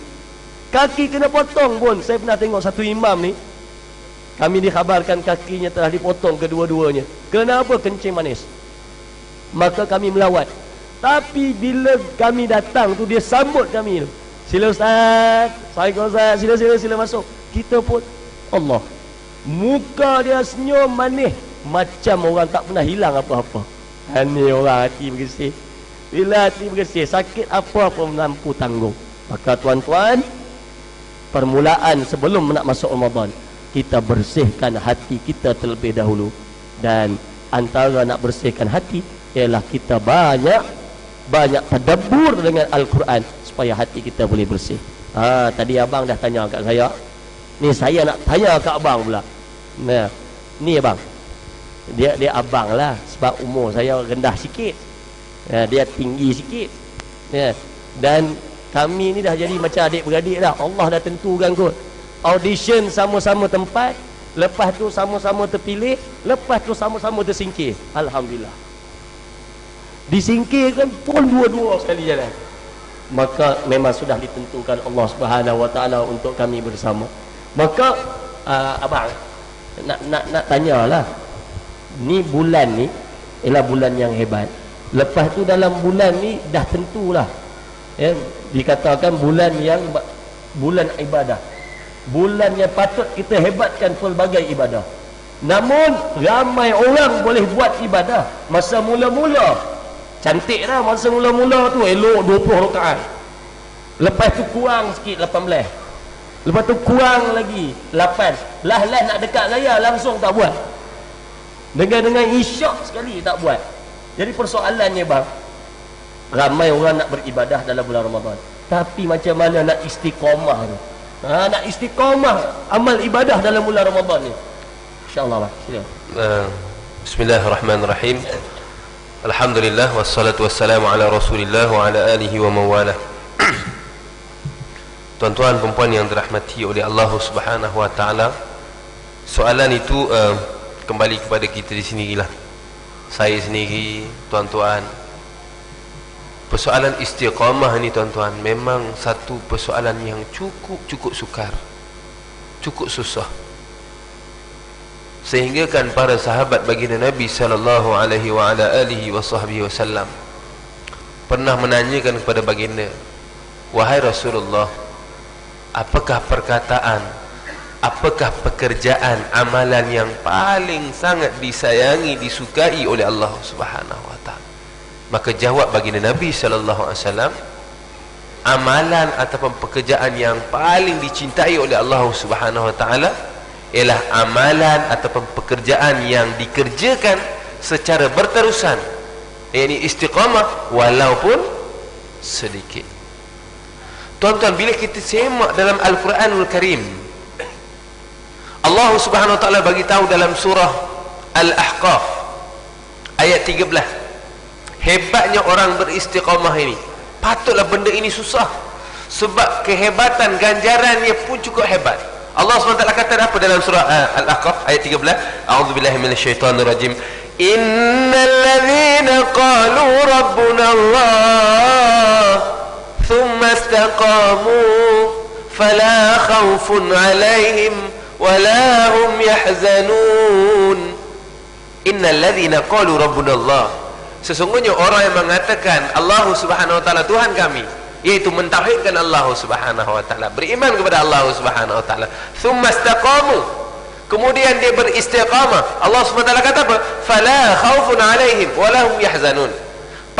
D: kaki kena potong pun. Saya pernah tengok satu imam ni, Kami dikhabarkan kakinya telah dipotong kedua-duanya. Kenapa? Kencing manis. Maka kami melawat. Tapi bila kami datang tu, dia sambut kami tu. Sila Ustaz, Assalamualaikum Ustaz, sila masuk. Kita pun, Allah, muka dia senyum manis, macam orang tak pernah hilang apa-apa. Ini orang hati bergesih. Bila hati bergesih, sakit apa-apa mampu tanggung. Maka tuan-tuan, permulaan sebelum nak masuk Ramadan, kita bersihkan hati kita terlebih dahulu. Dan antara nak bersihkan hati ialah kita banyak tadabbur dengan Al-Quran supaya hati kita boleh bersih. Tadi abang dah tanya kat saya. Ni saya nak tanya kat abang pula. Nah, ni abang. Dia abang lah sebab umur saya rendah sikit. Dia tinggi sikit. Dan kami ni dah jadi macam adik-beradik dah. Allah dah tentukan kot. Audition sama-sama tempat, lepas tu sama-sama terpilih, lepas tu sama-sama tersingkir. Alhamdulillah. Disingkirkan pun dua-dua sekali jalan. Maka memang sudah ditentukan Allah Subhanahu Wa Taala untuk kami bersama. Maka abang nak tanyalah, ni bulan ni ialah bulan yang hebat. Lepas tu dalam bulan ni dah tentulah, dikatakan bulan ibadah, bulan yang patut kita hebatkan pelbagai ibadah. Namun ramai orang boleh buat ibadah masa mula-mula. Cantik dah masa mula-mula tu, elok 20 rakaat. Lepas tu kurang sikit 18. Lepas tu kurang lagi 8. Lah nak dekat raya langsung tak buat. Dengan isyak sekali tak buat. Jadi persoalannya bang, ramai orang nak beribadah dalam bulan Ramadan, tapi macam mana nak istiqamah tu? Nak istiqamah amal ibadah dalam bulan Ramadan ni. InsyaAllah bang, sila.
C: Bismillahirrahmanirrahim. Alhamdulillah, wassalatu wassalamu ala Rasulillah wa ala alihi wa mawalah. Tuan-tuan perempuan yang dirahmati oleh Allah Subhanahu Wa Taala, soalan itu kembali kepada kita di sinilah. Saya sendiri, tuan-tuan, persoalan istiqamah ni tuan-tuan memang satu persoalan yang cukup sukar, cukup susah. Sehingga kan para sahabat baginda Nabi sallallahu alaihi wa ala alihi wasallam pernah menanyakan kepada baginda, wahai Rasulullah, apakah perkataan, apakah pekerjaan, amalan yang paling sangat disayangi, disukai oleh Allah Subhanahu wa taala? Maka jawab baginda Nabi sallallahu alaihi wasallam, amalan ataupun pekerjaan yang paling dicintai oleh Allah Subhanahu wa taala ialah amalan ataupun pekerjaan yang dikerjakan secara berterusan, yakni istiqamah walaupun sedikit. Tuan-tuan, bila kita semak dalam Al-Quranul Karim, Allah Subhanahu wa taala bagi tahu dalam surah Al-Ahqaf ayat 13, hebatnya orang beristiqamah ini. Patutlah benda ini susah, sebab kehebatan ganjarannya pun cukup hebat. Allah SWT kata apa dalam surah Al-Ahqaf ayat 13? A'udzubillahi minasyaitonirrajim. Innal ladzina qalu rabbuna Allah thumma istaqamu fala khaufun 'alaihim wala hum yahzanun. Innal ladzina qalu rabbuna Allah, sesungguhnya orang yang mengatakan Allah Subhanahu wa taala Tuhan kami, yaitu mentauhidkan Allah Subhanahu wa taala, beriman kepada Allah Subhanahu wa taala, thumma istaqamu, kemudian dia beristiqamah. Allah Subhanahu wa taala kata apa? Fala khaufun 'alaihim wa lahum yahzanun.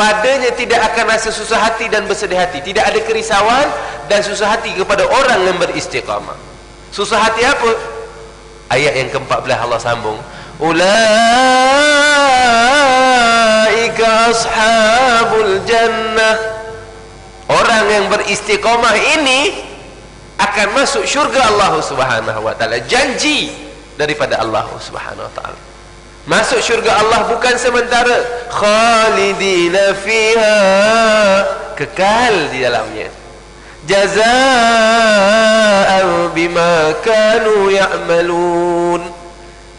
C: Padanya tidak akan rasa susah hati dan bersedih hati, tidak ada kerisauan dan susah hati kepada orang yang beristiqamah. Susah hati apa? Ayat yang ke-14 Allah sambung, ulaika ashabul jannah. Orang yang beristiqamah ini akan masuk syurga Allah Subhanahu wa taala. Janji daripada Allah Subhanahu wa taala. Masuk syurga Allah bukan sementara, khalidina fiha, kekal di dalamnya. Jazaa'an bima kanu ya'malun,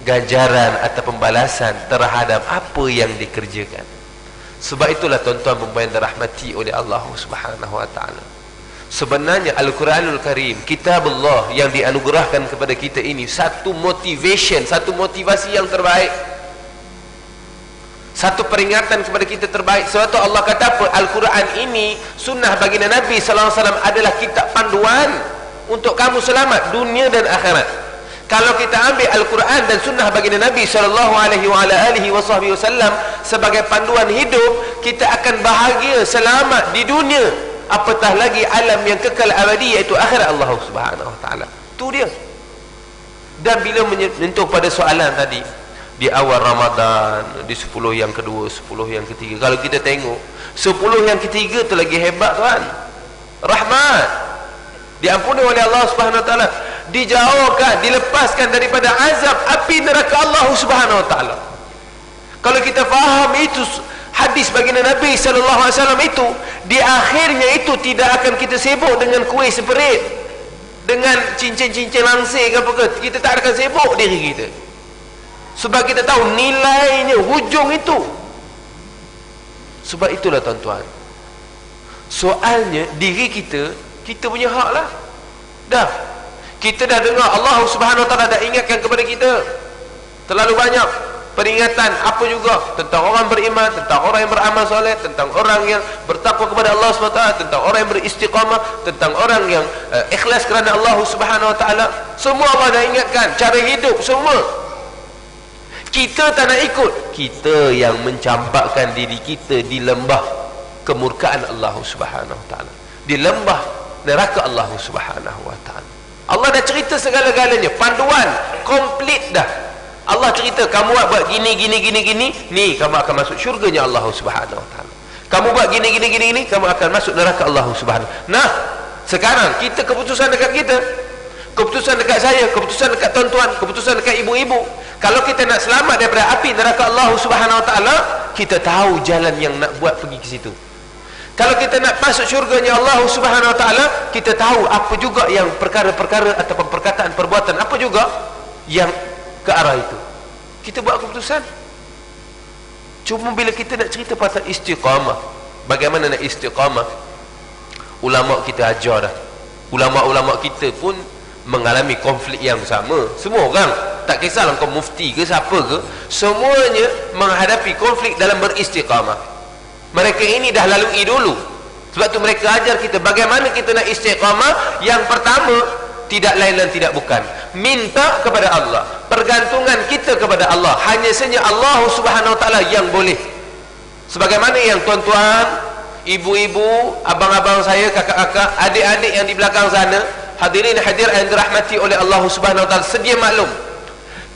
C: ganjaran atau pembalasan terhadap apa yang dikerjakan. Sebab itulah tuan-tuan perempuan yang dirahmati oleh Allah Subhanahu wa taala, Sebenarnya Al-Quranul Karim, kitabullah yang dianugerahkan kepada kita ini satu motivation, satu motivasi yang terbaik, satu peringatan kepada kita terbaik. Sebab tu Allah kata apa? Al-Quran ini, sunnah baginda Nabi SAW adalah kitab panduan untuk kamu selamat dunia dan akhirat. Kalau kita ambil Al-Quran dan sunnah baginda Nabi SAW sebagai panduan hidup, kita akan bahagia, selamat di dunia, apatah lagi alam yang kekal abadi, iaitu akhirat Allah Subhanahu Wa Taala. Itu dia. Dan bila menyentuh pada soalan tadi, di awal Ramadan, di 10 yang kedua, 10 yang ketiga, kalau kita tengok 10 yang ketiga tu lagi hebat tuan. Rahmat, diampuni oleh Allah Subhanahu Wa Taala, dijauhkan, dilepaskan daripada azab api neraka Allah Subhanahu Wa Taala. Kalau kita faham itu hadis baginda Nabi SAW itu, di akhirnya itu tidak akan kita sibuk dengan kuih seperit, dengan cincin-cincin langsir ke apa ke. Kita tak akan sibuk diri kita, sebab kita tahu nilainya, hujung itu. Sebab itulah tuan-tuan, soalnya diri kita, kita punya hak lah. Dah, kita dah dengar Allah Subhanahu Wa Taala dah ingatkan kepada kita terlalu banyak peringatan, apa juga tentang orang beriman, tentang orang yang beramal soleh, tentang orang yang bertakwa kepada Allah SWT, tentang orang yang beristiqamah, tentang orang yang ikhlas kerana Allah Subhanahu Wa Taala. Semua Allah dah ingatkan, cara hidup semua. Kita tak nak ikut, kita yang mencampakkan diri kita di lembah kemurkaan Allah Subhanahu Wa Taala, di lembah neraka Allah Subhanahu Wa Taala. Allah dah cerita segala-galanya, panduan komplit dah. Allah cerita, kamu buat gini, ni kamu akan masuk syurganya Allah Subhanahu Wa Taala. Kamu buat gini, kamu akan masuk neraka Allah Subhanahu. Nah, sekarang kita keputusan dekat kita, keputusan dekat saya, keputusan dekat tuan-tuan, keputusan dekat ibu-ibu. Kalau kita nak selamat daripada api neraka Allah Subhanahu Wa Taala, kita tahu jalan yang nak buat pergi ke situ. Kalau kita nak masuk syurganya Allah Subhanahu Wa Taala, kita tahu apa juga yang perkara-perkara ataupun perkataan, perbuatan apa juga yang ke arah itu. Kita buat keputusan. Cuma bila kita nak cerita pasal istiqamah, bagaimana nak istiqamah, ulama kita ajar dah. Ulama-ulama kita pun mengalami konflik yang sama. Semua orang, tak kisahlah kau mufti ke siapa ke, semuanya menghadapi konflik dalam beristiqamah. Mereka ini dah lalui dulu. Sebab tu mereka ajar kita bagaimana kita nak istiqamah. Yang pertama, tidak lain dan tidak bukan, minta kepada Allah, pergantungan kita kepada Allah. Hanya saja Allah Subhanahu Wa Taala yang boleh. Sebagaimana yang tuan-tuan, ibu-ibu, abang-abang saya, kakak-kakak, adik-adik yang di belakang sana, hadirin hadir yang dirahmati oleh Allah Subhanahu Wa Taala, sedia maklum,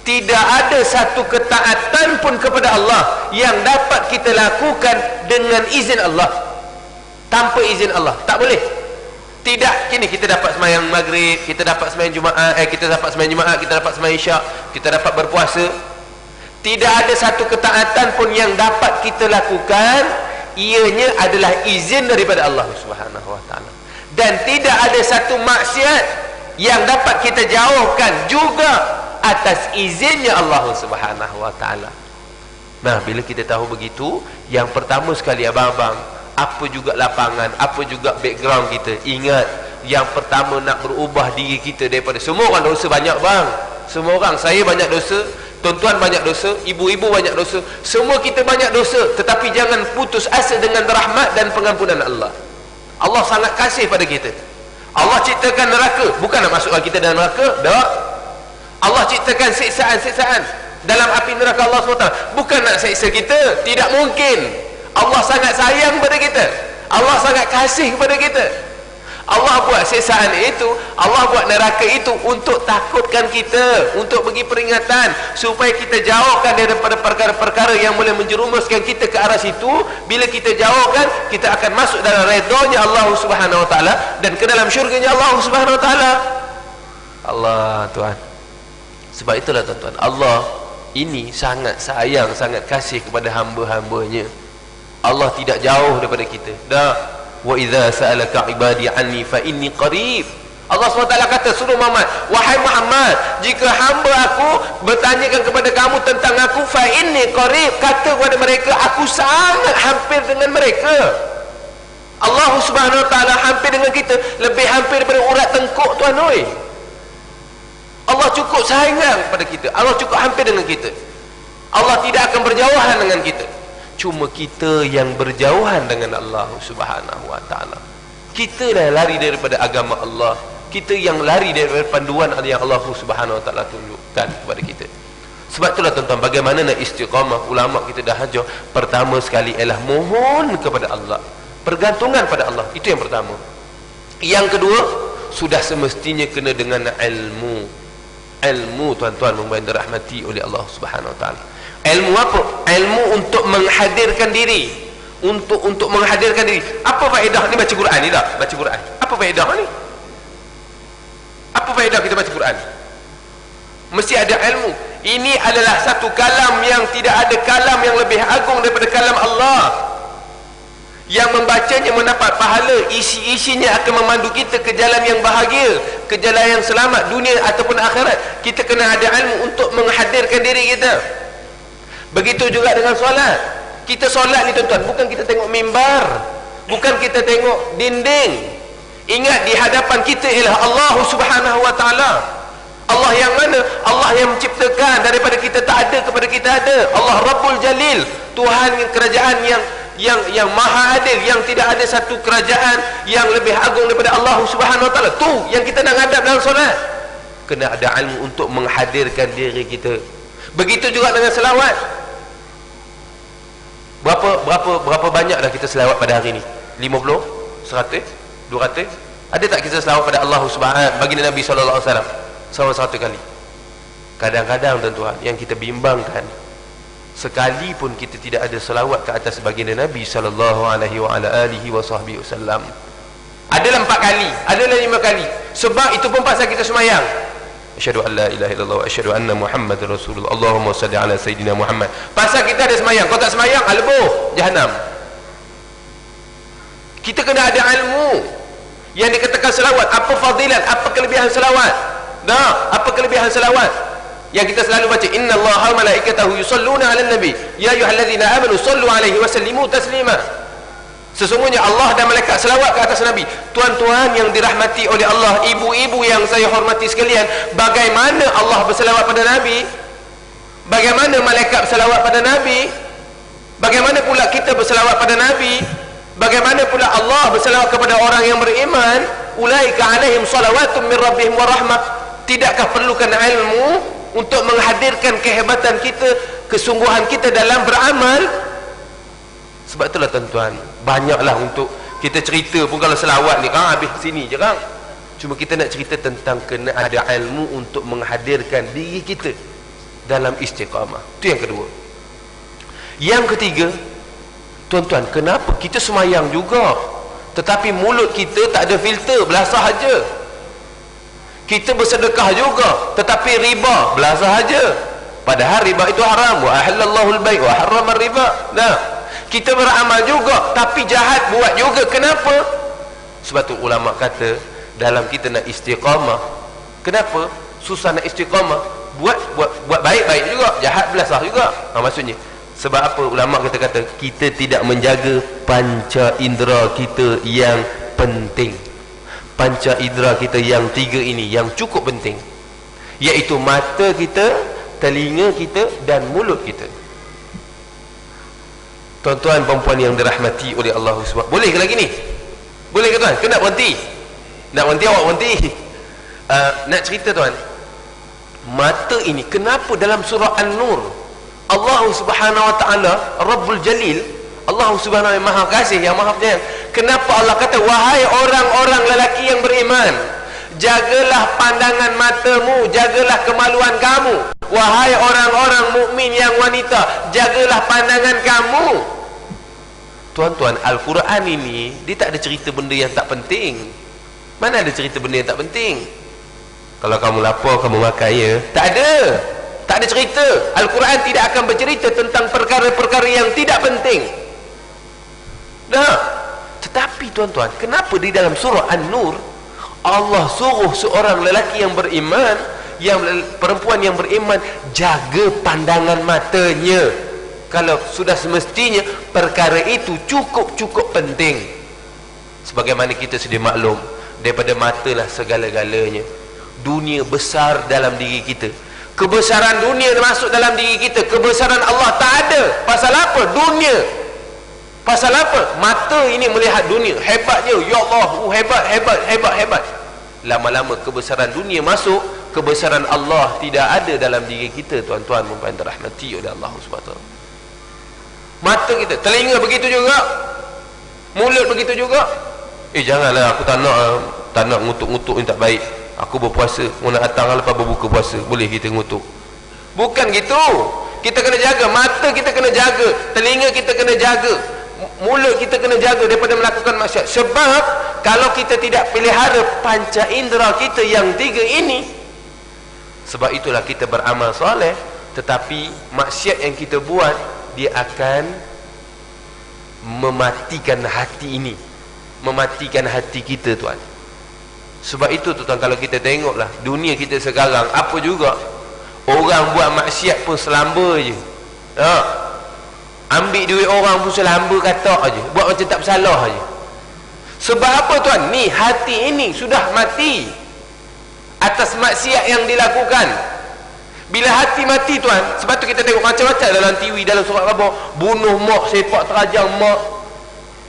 C: tidak ada satu ketaatan pun kepada Allah yang dapat kita lakukan dengan izin Allah. Tanpa izin Allah tak boleh. Tidak, kini kita dapat sembahyang maghrib, kita dapat sembahyang Jumaat, kita dapat sembahyang Jumaat, kita dapat sembahyang Isyak, kita dapat berpuasa. Tidak ada satu ketaatan pun yang dapat kita lakukan, ianya adalah izin daripada Allah Subhanahu Wa Taala. Dan tidak ada satu maksiat yang dapat kita jauhkan juga atas izinnya Allah Subhanahu Wa Taala. Nah, bila kita tahu begitu, yang pertama sekali abang-abang, apa juga lapangan, apa juga background kita, ingat, yang pertama nak berubah diri kita daripada, semua orang dosa banyak bang, semua orang, saya banyak dosa, tuan-tuan banyak dosa, ibu-ibu banyak dosa, semua kita banyak dosa. Tetapi jangan putus asa dengan rahmat dan pengampunan Allah. Allah sangat kasih pada kita. Allah ciptakan neraka, bukan nak masukkan kita dalam neraka, tak. Allah ciptakan siksaan-siksaan dalam api neraka Allah SWT, bukan nak siksa kita, tidak mungkin. Allah sangat sayang kepada kita, Allah sangat kasih kepada kita. Allah buat siksaan itu, Allah buat neraka itu untuk takutkan kita, untuk bagi peringatan supaya kita jauhkan daripada perkara-perkara yang boleh menjerumuskan kita ke arah situ. Bila kita jauhkan, kita akan masuk dalam redha-Nya Allah Subhanahu Wa Taala dan ke dalam syurga-Nya Allah Subhanahu Wa Taala. Allah Tuhan. Sebab itulah tuan-tuan, Allah ini sangat sayang, sangat kasih kepada hamba-hambanya. Allah tidak jauh daripada kita. Dah, wa idza sa'alaka ibadi anni fa inni qarib. Allah SWT kata, suruh Muhammad, wahai Muhammad, jika hamba aku bertanyakan kepada kamu tentang aku, fa inni qarib, kata kepada mereka, aku sangat hampir dengan mereka. Allah Subhanahu Wa Taala hampir dengan kita, lebih hampir daripada urat tengkuk tuan oi. Allah cukup sayang pada kita, Allah cukup hampir dengan kita. Allah tidak akan berjauhan dengan kita. Cuma kita yang berjauhan dengan Allah Subhanahu Wa Taala. Kita dah lari daripada agama Allah. Kita yang lari daripada panduan yang Allah Subhanahu Wa Taala tunjukkan kepada kita. Sebab itulah tuan-tuan, bagaimana nak istiqamah, ulama kita dah ajar. Pertama sekali ialah mohon kepada Allah, pergantungan pada Allah. Itu yang pertama. Yang kedua, sudah semestinya kena dengan ilmu. Ilmu tuan-tuan memang dirahmati oleh Allah Subhanahu Wa Taala. Ilmu apa? Ilmu untuk menghadirkan diri. Untuk menghadirkan diri. Apa faedah ni baca Quran ni tak? Baca Quran. Apa faedah ni? Apa faedah kita baca Quran? Mesti ada ilmu. Ini adalah satu kalam yang tidak ada kalam yang lebih agung daripada kalam Allah. Yang membacanya mendapat pahala, isi-isinya akan memandu kita ke jalan yang bahagia, ke jalan yang selamat dunia ataupun akhirat. Kita kena ada ilmu untuk menghadirkan diri kita. Begitu juga dengan solat. Kita solat ni tuan-tuan, bukan kita tengok mimbar, bukan kita tengok dinding. Ingat di hadapan kita ialah Allah Subhanahu Wa Taala. Allah yang mana? Allah yang menciptakan daripada kita tak ada kepada kita ada. Allah Rabbul Jalil, Tuhan kerajaan yang maha adil, yang tidak ada satu kerajaan yang lebih agung daripada Allah Subhanahu Wa Taala. Tu yang kita nak hadap dalam solat. Kena ada ilmu untuk menghadirkan diri kita. Begitu juga dengan selawat. Berapa banyak dah kita selawat pada hari ni? 50, 100, 200? Ada tak kita selawat pada Allah Subhanahu baginda Nabi sallallahu alaihi wasallam? Sama 100 kali. Kadang-kadang tuan-tuan yang kita bimbangkan, sekalipun kita tidak ada selawat ke atas baginda Nabi sallallahu alaihi wasallam. Adalah 4 kali, adalah 5 kali. Sebab itu pun pasal kita semayang. Asyhadu an la ilaha illallah wa asyhadu anna Muhammadar Rasulullah. Allahumma salli ala sayyidina Muhammad. Pasal kita ada semayang. Kalau tak semayang, albuh Jahannam. Kita kena ada ilmu yang dikatakan selawat. Apa fadilat, apa kelebihan selawat? Apa kelebihan selawat? Yang kita selalu baca, innallaha wa malaikatahu yusalluna 'alan nabi ya ayyuhalladzina amanu sallu 'alaihi wa sallimu taslima. Sesungguhnya Allah dan malaikat selawat ke atas Nabi. Tuan-tuan yang dirahmati oleh Allah, ibu-ibu yang saya hormati sekalian, bagaimana Allah berselawat pada Nabi? Bagaimana malaikat berselawat pada Nabi? Bagaimana pula kita berselawat pada Nabi? Bagaimana pula Allah berselawat kepada orang yang beriman? Ulaika 'alaihim salawatun min rabbihim wa rahmah. Tidakkah perlukan ilmu untuk menghadirkan kehebatan kita, kesungguhan kita dalam beramal? Sebab itulah tuan-tuan, banyaklah untuk kita cerita pun kalau selawat ni kan habis sini je kan. Cuma kita nak cerita tentang kena ada ilmu untuk menghadirkan diri kita dalam istiqamah. Itu yang kedua. Yang ketiga, tuan-tuan, kenapa kita semayang juga tetapi mulut kita tak ada filter, belasah aja. Kita bersedekah juga tetapi riba, belasah aja. Padahal riba itu haram. Wa ahallallahu al-bai' wa harrama ar-riba. Kita beramal juga tapi jahat buat juga. Kenapa? Sebab tu ulama kata dalam kita nak istiqamah, kenapa susah nak istiqamah? Buat baik-baik juga, jahat belasah juga. Maksudnya sebab apa ulama kata kita tidak menjaga panca indera kita yang penting. Panca indera kita yang 3 ini yang cukup penting, iaitu mata kita, telinga kita dan mulut kita. Tuan-tuan perempuan yang dirahmati oleh Allah SWT, boleh ke lagi ni? Boleh ke tuan? Ke nak berhenti? Nak berhenti, awak berhenti. Nak cerita tuan, mata ini kenapa dalam surah An-Nur Allah Subhanahu Wa Taala Rabbul Jalil, Allah Subhanahu yang Maha Kasih, yang Maha Penyayang, kenapa Allah kata wahai orang-orang lelaki yang beriman, jagalah pandangan matamu, jagalah kemaluan kamu. Wahai orang-orang mukmin yang wanita, jagalah pandangan kamu. Tuan-tuan, Al-Quran ini dia tak ada cerita benda yang tak penting. Mana ada cerita benda yang tak penting? Kalau kamu lapar, kamu makan ya? Tak ada. Tak ada cerita. Al-Quran tidak akan bercerita tentang perkara-perkara yang tidak penting. Tetapi tuan-tuan, kenapa di dalam surah An-Nur Allah suruh seorang lelaki yang beriman, yang perempuan yang beriman, jaga pandangan matanya, kalau sudah semestinya perkara itu cukup penting? Sebagaimana kita sedia maklum, daripada matalah segala-galanya. Dunia besar dalam diri kita. Kebesaran dunia masuk dalam diri kita, kebesaran Allah tak ada. Pasal apa? Dunia. Pasal apa? Mata ini melihat dunia, hebatnya, ya Allah, hebat, hebat, hebat, hebat. Lama-lama kebesaran dunia masuk, kebesaran Allah tidak ada dalam diri kita, tuan-tuan yang dirahmati oleh Allah SWT. Mata kita, telinga begitu juga, mulut begitu juga. Janganlah, aku tak nak ngutuk-ngutuk yang tak baik. Aku berpuasa, mau nak datang lepas berbuka puasa, boleh kita ngutuk? Bukan gitu. Kita kena jaga, mata kita kena jaga, telinga kita kena jaga, mulut kita kena jaga daripada melakukan maksiat. Sebab kalau kita tidak pelihara panca indera kita yang 3 ini, sebab itulah kita beramal soleh, tetapi maksiat yang kita buat, dia akan mematikan hati ini, mematikan hati kita, tuan. Sebab itu, tuan, kalau kita tengoklah dunia kita sekarang, apa juga orang buat maksiat pun selamba je. Ambil duit orang pun selamba katak je, buat macam tak bersalah je. Sebab apa, tuan? Ni hati ini sudah mati atas maksiat yang dilakukan. Bila hati mati, tuan, sebab tu kita tengok macam-macam dalam TV, dalam surat khabar, bunuh mak, sepak terajang mak,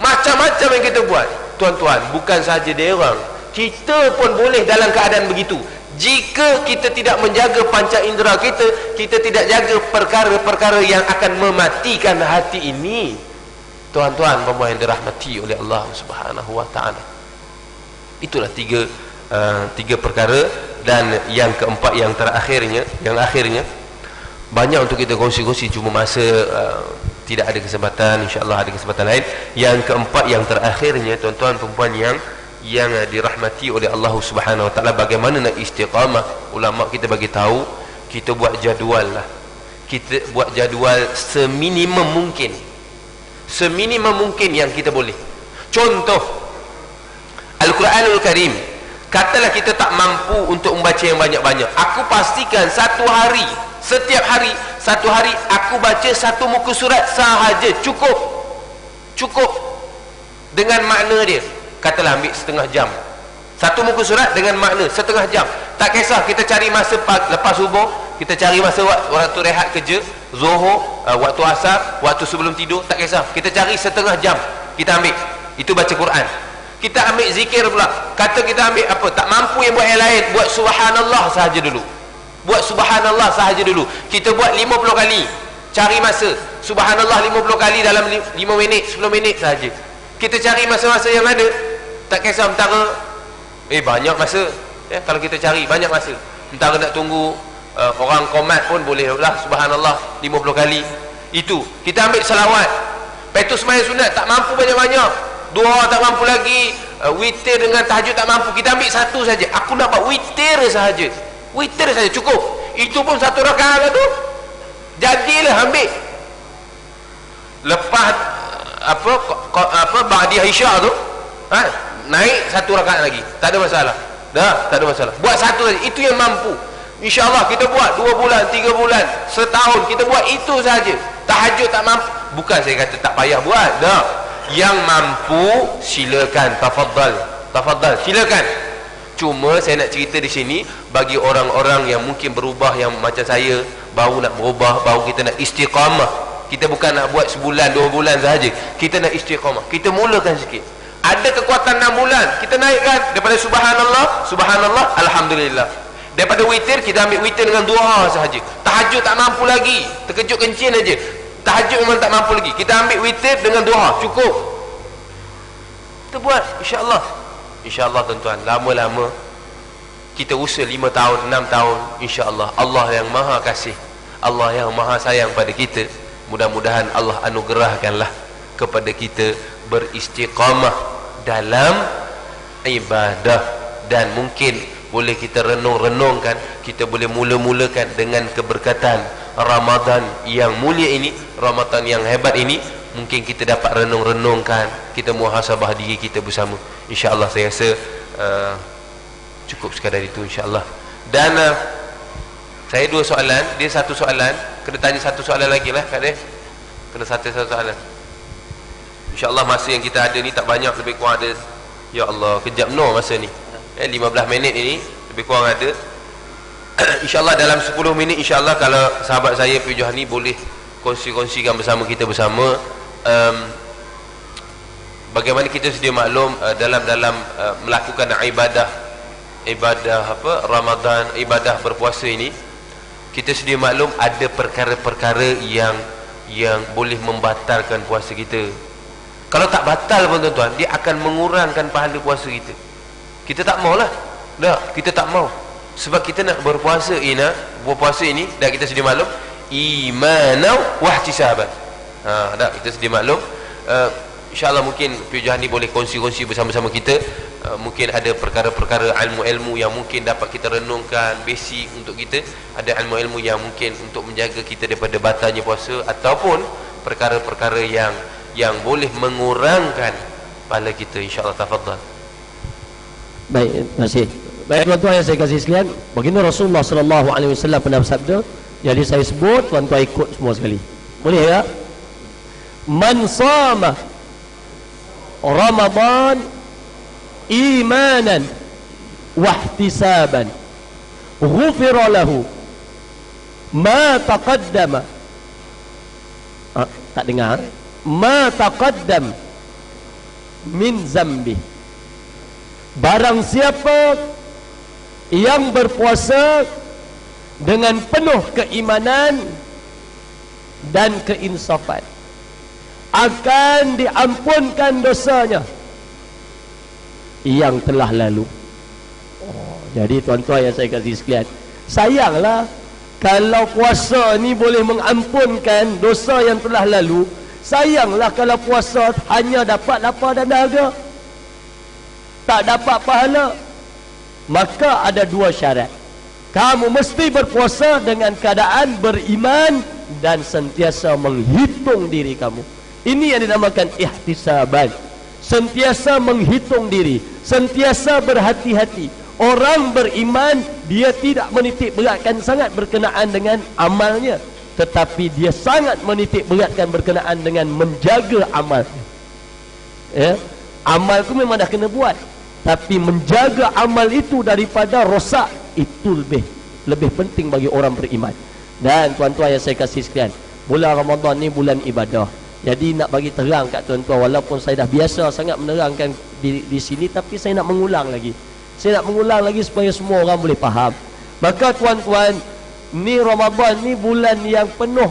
C: macam-macam yang kita buat. Tuan-tuan, bukan sahaja dia orang, kita pun boleh dalam keadaan begitu. Jika kita tidak menjaga panca indera kita, kita tidak jaga perkara-perkara yang akan mematikan hati ini. Tuan-tuan yang dirahmati oleh Allah Subhanahu wa taala. Itulah tiga perkara. Dan yang keempat, yang terakhirnya, yang akhirnya banyak untuk kita kongsi-kongsi, cuma masa tidak ada kesempatan. InsyaAllah ada kesempatan lain. Yang keempat, yang terakhirnya, tuan-tuan perempuan yang dirahmati oleh Allah Subhanahu wa taala, bagaimana nak istiqamah. Ulama kita bagi tahu, kita buat jadual lah. Kita buat jadual seminimum mungkin. Seminimum mungkin yang kita boleh. Contoh, Al-Quranul Karim. Katalah kita tak mampu untuk membaca yang banyak-banyak. Aku pastikan setiap hari aku baca 1 muka surat sahaja, cukup. Cukup dengan makna dia. Katalah ambil setengah jam, 1 muka surat dengan makna setengah jam. Tak kisah kita cari masa lepas subuh, kita cari masa waktu rehat kerja, zuhur, waktu asar, waktu sebelum tidur, tak kisah, kita cari setengah jam, kita ambil. Itu baca Quran. Kita ambil zikir pula. Kata kita ambil apa, tak mampu yang buat yang lain, buat subhanallah sahaja dulu. Buat subhanallah sahaja dulu. Kita buat 50 kali. Cari masa subhanallah 50 kali dalam 5 minit, 10 minit sahaja. Kita cari masa-masa yang ada. Tak kisah antara banyak masa, kalau kita cari banyak masa, antara nak tunggu orang komat pun boleh lah subhanallah 50 kali. Itu kita ambil selawat. Lepas tu sembahyang sunat tak mampu banyak-banyak, doa tak mampu lagi, witir dengan tahajud tak mampu, kita ambil 1 saja. Aku nak buat witir sahaja, witir saja cukup. Itu pun 1 rakaat lah tu, jadilah ambil. Lepas apa ba'di isyak tu, naik 1 rakaat lagi, tak ada masalah. Tak ada masalah. Buat 1 saja, itu yang mampu. InsyaAllah kita buat 2 bulan, 3 bulan, setahun, kita buat itu saja. Tahajud tak mampu, bukan saya kata tak payah buat, dah. Yang mampu silakan, tafadhal, silakan. Cuma saya nak cerita di sini bagi orang-orang yang mungkin berubah, yang macam saya baru nak berubah, baru kita nak istiqamah. Kita bukan nak buat sebulan, 2 bulan sahaja, kita nak istiqamah. Kita mulakan sikit. Ada kekuatan 6 bulan, kita naikkan daripada subhanallah, alhamdulillah. Daripada witir, kita ambil witir dengan doa sahaja. Tahajud tak mampu lagi, terkejut kencing aja, tahajud memang tak mampu lagi, kita ambil witir dengan doa, cukup. Kita buat, InsyaAllah tuan-tuan, lama-lama kita usaha 5 tahun, 6 tahun, InsyaAllah Allah yang maha kasih, Allah yang maha sayang pada kita. Mudah-mudahan Allah anugerahkanlah kepada kita beristiqamah dalam ibadah. Dan mungkin boleh kita renung-renungkan, kita boleh mula-mulakan dengan keberkatan Ramadan yang mulia ini, Ramadan yang hebat ini. Mungkin kita dapat renung-renungkan, kita muhasabah diri kita bersama. InsyaAllah saya rasa cukup sekadar itu, InsyaAllah. Dan saya 2 soalan, dia 1 soalan, kena tanya 1 soalan lagi lah kat dia, kena 1 soalan. InsyaAllah masa yang kita ada ni tak banyak, lebih kurang ada Ya Allah, kejap no masa ni. 15 minit ini lebih kurang ada. InsyaAllah dalam 10 minit insyaAllah kalau sahabat saya Pujuh ni boleh kongsi-kongsikan bersama kita bersama bagaimana kita sedia maklum dalam melakukan ibadah apa Ramadan, ibadah berpuasa ini, kita sedia maklum ada perkara-perkara yang boleh membatalkan puasa kita. Kalau tak batal pun tuan-tuan, dia akan mengurangkan pahala puasa kita. Kita tak maulah. Tak, kita tak mau. Sebab kita nak berpuasa ini dah kita sedia maklum imanau wahtisaban. Dah kita sedia maklum. InsyaAllah mungkin Pujuh ni boleh kongsi-kongsi bersama-sama kita. Mungkin ada perkara-perkara ilmu-ilmu yang mungkin dapat kita renungkan, basic untuk kita. Ada ilmu-ilmu yang mungkin untuk menjaga kita daripada batalnya puasa, ataupun perkara-perkara yang boleh mengurangkan pahala kita. InsyaAllah, tafadhal.
D: Baik, terima kasih. Baik tuan-tuan yang saya kasih sekalian, baginda Rasulullah sallallahu alaihi wasallam pernah bersabda, jadi saya sebut, tuan-tuan ikut semua sekali. Boleh ya? Man sama Ramadan imanan wahtisaban ghufira lahu ma taqaddama tak dengar ma taqaddam min zambi. Barang siapa yang berpuasa dengan penuh keimanan dan keinsafan, akan diampunkan dosanya yang telah lalu. Jadi tuan-tuan yang saya kasih sekalian, sayanglah kalau puasa ni boleh mengampunkan dosa yang telah lalu. Sayanglah kalau puasa hanya dapat lapar dan dahaga, tak dapat pahala. Maka ada dua syarat. Kamu mesti berpuasa dengan keadaan beriman dan sentiasa menghitung diri kamu. Ini yang dinamakan ihtisaban. Sentiasa menghitung diri, sentiasa berhati-hati. Orang beriman, dia tidak menitik beratkan sangat berkenaan dengan amalnya, tetapi dia sangat menitik beratkan berkenaan dengan menjaga amalnya. Ya? Amal itu memang dah kena buat, tapi menjaga amal itu daripada rosak, itu lebih penting bagi orang beriman. Dan tuan-tuan yang saya kasih sekalian, bulan Ramadan ni bulan ibadah. Jadi nak bagi terang kat tuan-tuan, walaupun saya dah biasa sangat menerangkan di sini, tapi saya nak mengulang lagi. Saya nak mengulang lagi supaya semua orang boleh faham. Maka tuan-tuan, ni Ramadan ni bulan yang penuh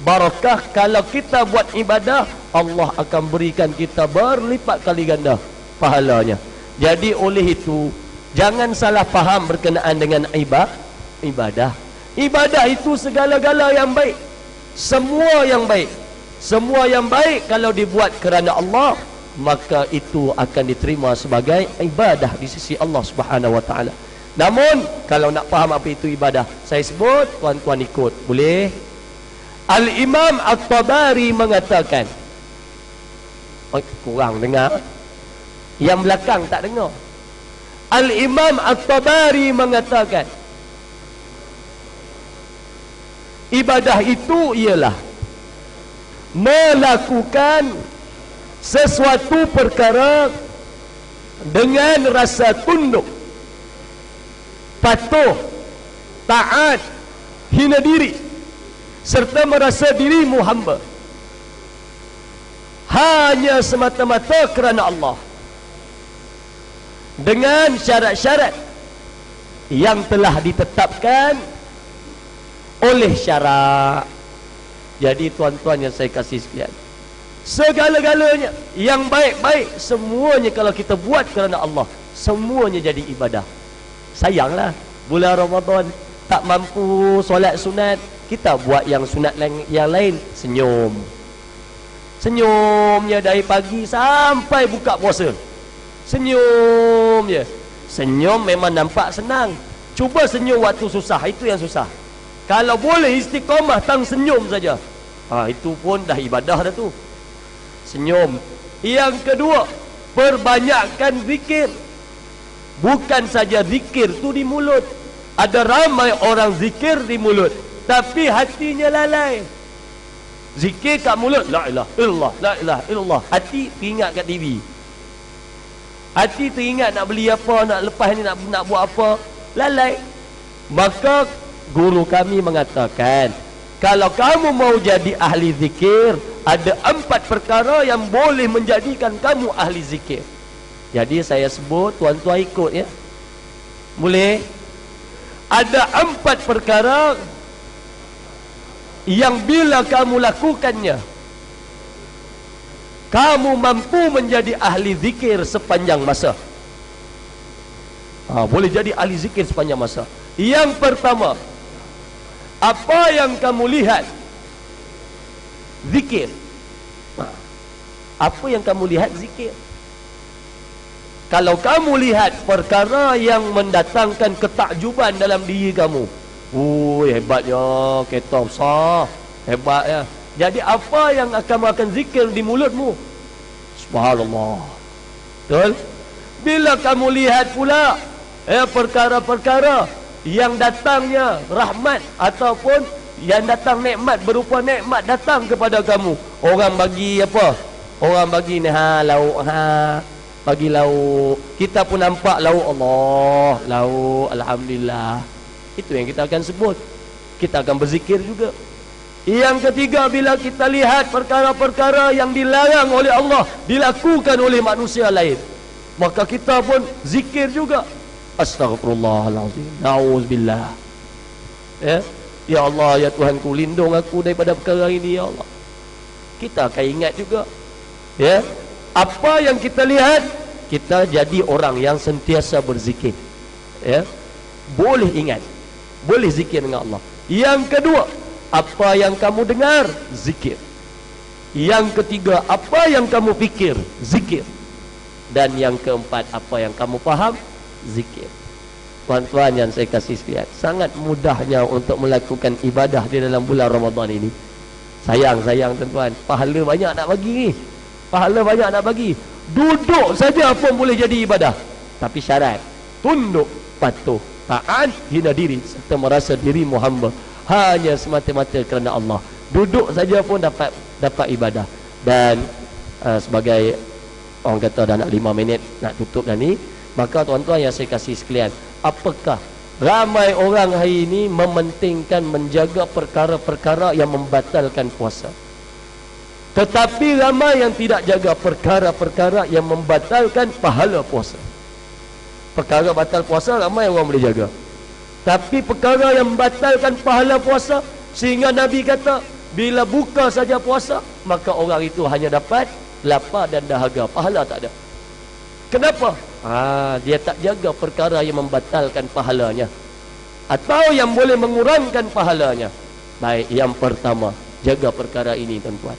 D: barakah. Kalau kita buat ibadah, Allah akan berikan kita berlipat kali ganda pahalanya. Jadi oleh itu, jangan salah faham berkenaan dengan ibadah. Ibadah itu segala-gala yang baik, semua yang baik. Semua yang baik kalau dibuat kerana Allah, maka itu akan diterima sebagai ibadah di sisi Allah Subhanahu wa taala. Namun kalau nak faham apa itu ibadah, saya sebut, tuan-tuan ikut. Boleh? Al-Imam At-Tabari mengatakan, kurang dengar, yang belakang tak dengar. Al-Imam At-Tabari mengatakan, ibadah itu ialah melakukan sesuatu perkara dengan rasa tunduk, patuh, taat, hina diri, serta merasa dirimu hamba hanya semata-mata kerana Allah, dengan syarat-syarat yang telah ditetapkan oleh syarak. Jadi tuan-tuan yang saya kasih sekalian, segala-galanya yang baik-baik, semuanya kalau kita buat kerana Allah, semuanya jadi ibadah. Sayanglah bulan Ramadan tak mampu solat sunat, kita buat yang sunat yang lain. Senyumnya dari pagi sampai buka puasa, senyum je. Senyum memang nampak senang, cuba senyum waktu susah, itu yang susah. Kalau boleh istiqamah tang senyum saja, itu pun dah ibadah dah tu. Senyum. Yang kedua, perbanyakkan zikir. Bukan saja zikir tu di mulut. Ada ramai orang zikir di mulut, tapi hatinya lalai. Zikir kat mulut, la ilaha illallah, la ilaha illallah, hati ingat kat TV. Hati teringat nak beli apa, nak lepas ni nak buat apa, lalai. Maka guru kami mengatakan, kalau kamu mau jadi ahli zikir, ada 4 perkara yang boleh menjadikan kamu ahli zikir. Jadi saya sebut, tuan-tuan ikut ya. Boleh? Ada 4 perkara yang bila kamu lakukannya, kamu mampu menjadi ahli zikir sepanjang masa. Boleh jadi ahli zikir sepanjang masa. Yang pertama, apa yang kamu lihat, zikir. Apa yang kamu lihat, zikir. Kalau kamu lihat perkara yang mendatangkan ketakjuban dalam diri kamu, hebatnya, kereta besar, hebat ya. Jadi apa yang kamu akan zikir di mulutmu? Subhanallah. Betul? Bila kamu lihat pula perkara-perkara yang datangnya rahmat ataupun yang datang nikmat, berupa nikmat datang kepada kamu. Orang bagi apa? Orang bagi ni lauk, bagi lauk. Kita pun nampak lauk, Allah, lauk, alhamdulillah. Itu yang kita akan sebut. Kita akan berzikir juga. Yang ketiga, bila kita lihat perkara-perkara yang dilarang oleh Allah dilakukan oleh manusia lain, maka kita pun zikir juga. Astaghfirullahaladzim, na'udzubillah. Ya Allah, ya Tuhanku, lindung aku daripada perkara ini, ya Allah. Kita akan ingat juga. Ya, apa yang kita lihat, kita jadi orang yang sentiasa berzikir. Ya, boleh ingat, boleh zikir dengan Allah. Yang kedua, apa yang kamu dengar, zikir. Yang ketiga, apa yang kamu fikir, zikir. Dan yang keempat, apa yang kamu faham, zikir. Tuan-tuan yang saya kasih sekalian, sangat mudahnya untuk melakukan ibadah di dalam bulan Ramadan ini. Sayang tuan-tuan, pahala banyak nak bagi ni. Pahala banyak nak bagi. Duduk saja pun boleh jadi ibadah. Tapi syarat, tunduk, patuh, taat, hina diri serta merasa dirimu hamba hanya semata-mata kerana Allah. Duduk saja pun dapat ibadah. Dan sebagai orang kata dah nak 5 minit nak tutup dah ni, maka tuan-tuan yang saya kasih sekalian, apakah ramai orang hari ini mementingkan menjaga perkara-perkara yang membatalkan puasa, tetapi ramai yang tidak jaga perkara-perkara yang membatalkan pahala puasa. Perkara batal puasa ramai orang boleh jaga, tapi perkara yang membatalkan pahala puasa, sehingga Nabi kata bila buka saja puasa, maka orang itu hanya dapat lapar dan dahaga, pahala tak ada. Kenapa? Dia tak jaga perkara yang membatalkan pahalanya atau yang boleh mengurangkan pahalanya. Baik, yang pertama, jaga perkara ini tuan-tuan.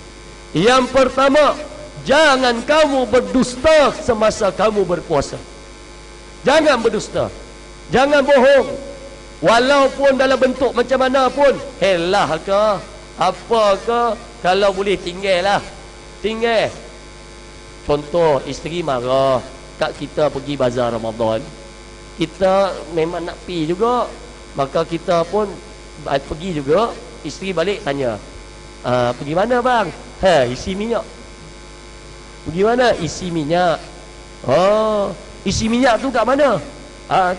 D: Yang pertama, jangan kamu berdusta semasa kamu berpuasa. Jangan berdusta, jangan bohong, walaupun dalam bentuk macam mana pun. Helah ke, apa ke, kalau boleh tinggal. Contoh, isteri marah kat kita pergi bazar Ramadan, kita memang nak pergi juga, maka kita pun pergi juga. Isteri balik tanya, pergi mana bang? Isi minyak. Pergi mana? Isi minyak. Isi minyak tu kat mana?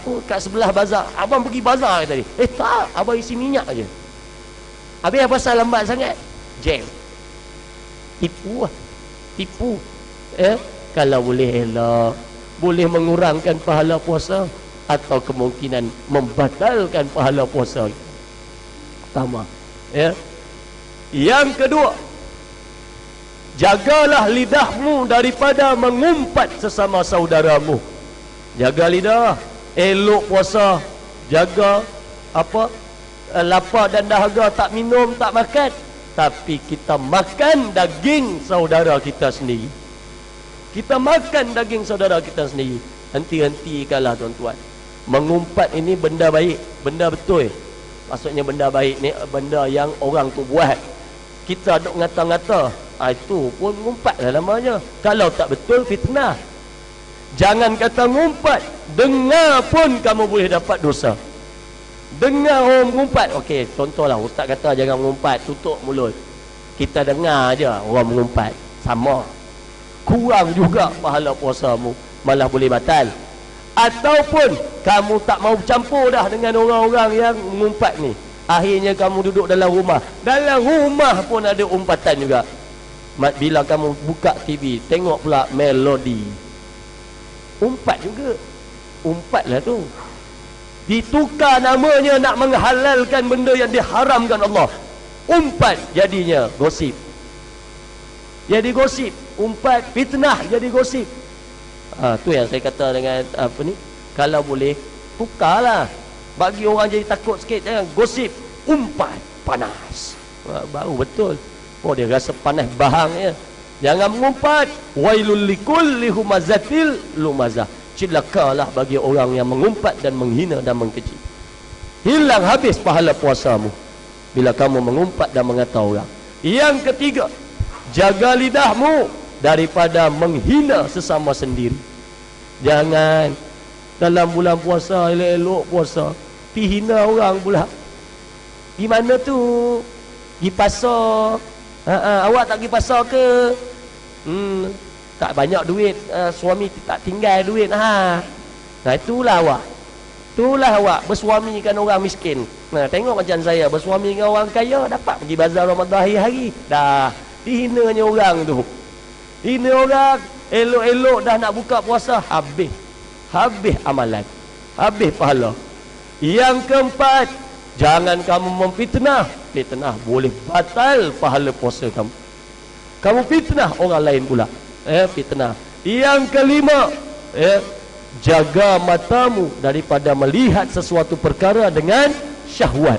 D: Tu kat sebelah bazar. Abang pergi bazar tadi. Tak, abang isi minyak aje. Habis apa pasal lambat sangat? Jam. Tipu. Kalau boleh elak, boleh mengurangkan pahala puasa atau kemungkinan membatalkan pahala puasa. Pertama, Yang kedua, jagalah lidahmu daripada mengumpat sesama saudaramu. Jaga lidah, elok puasa, jaga lapar dan dahaga, tak minum, tak makan, tapi kita makan daging saudara kita sendiri. Kita makan daging saudara kita sendiri. Henti-hentikanlah tuan-tuan. Mengumpat ini benda baik, benda betul. Maksudnya benda baik ni benda yang orang tu buat, kita duk ngata-ngata, itu pun ngumpat lah namanya. Kalau tak betul, fitnah. Jangan kata ngumpat, dengar pun kamu boleh dapat dosa. Dengar orang mengumpat. Okey, contohlah ustaz kata jangan mengumpat, tutup mulut. Kita dengar aja orang mengumpat, sama, kurang juga pahala puasamu. malah boleh batal. Ataupun kamu tak mau campur dah dengan orang-orang yang mengumpat ni, akhirnya kamu duduk dalam rumah pun ada umpatan juga. Bila kamu buka TV, tengok pula melodi, umpat juga. Umpatlah tu, ditukar namanya nak menghalalkan benda yang diharamkan Allah. Umpat jadinya gosip, jadi gosip. Umpat fitnah jadi gosip. Tu yang saya kata dengan apa ni, kalau boleh tukarlah, bagi orang jadi takut sikit. Jangan gosip, umpat panas. Baru betul. Oh, dia rasa panas bahangnya. Jangan mengumpat. Wailul likulli humazatil lumazah. Celakalah bagi orang yang mengumpat dan menghina dan mengkeji. Hilang habis pahala puasamu bila kamu mengumpat dan mengata orang. Yang ketiga, jaga lidahmu daripada menghina sesama sendiri. Jangan dalam bulan puasa, elok-elok puasa, pergi hina orang pula. Di mana tu? Di pasar. Awak tak pergi pasar ke? Tak banyak duit, suami tak tinggal duit. Nah, itulah awak. Itulah awak bersuamikan orang miskin. Nah, tengok macam saya bersuami dengan orang kaya, dapat pergi bazar Ramadan hari-hari. Dah dihinanya orang tu. Hina orang, elok-elok dah nak buka puasa, habis amalan, habis pahala. Yang keempat, jangan kamu memfitnah. Fitnah boleh batal pahala puasa kamu. Kamu fitnah orang lain pula. Fitnah. Yang kelima, jaga matamu daripada melihat sesuatu perkara dengan syahwat.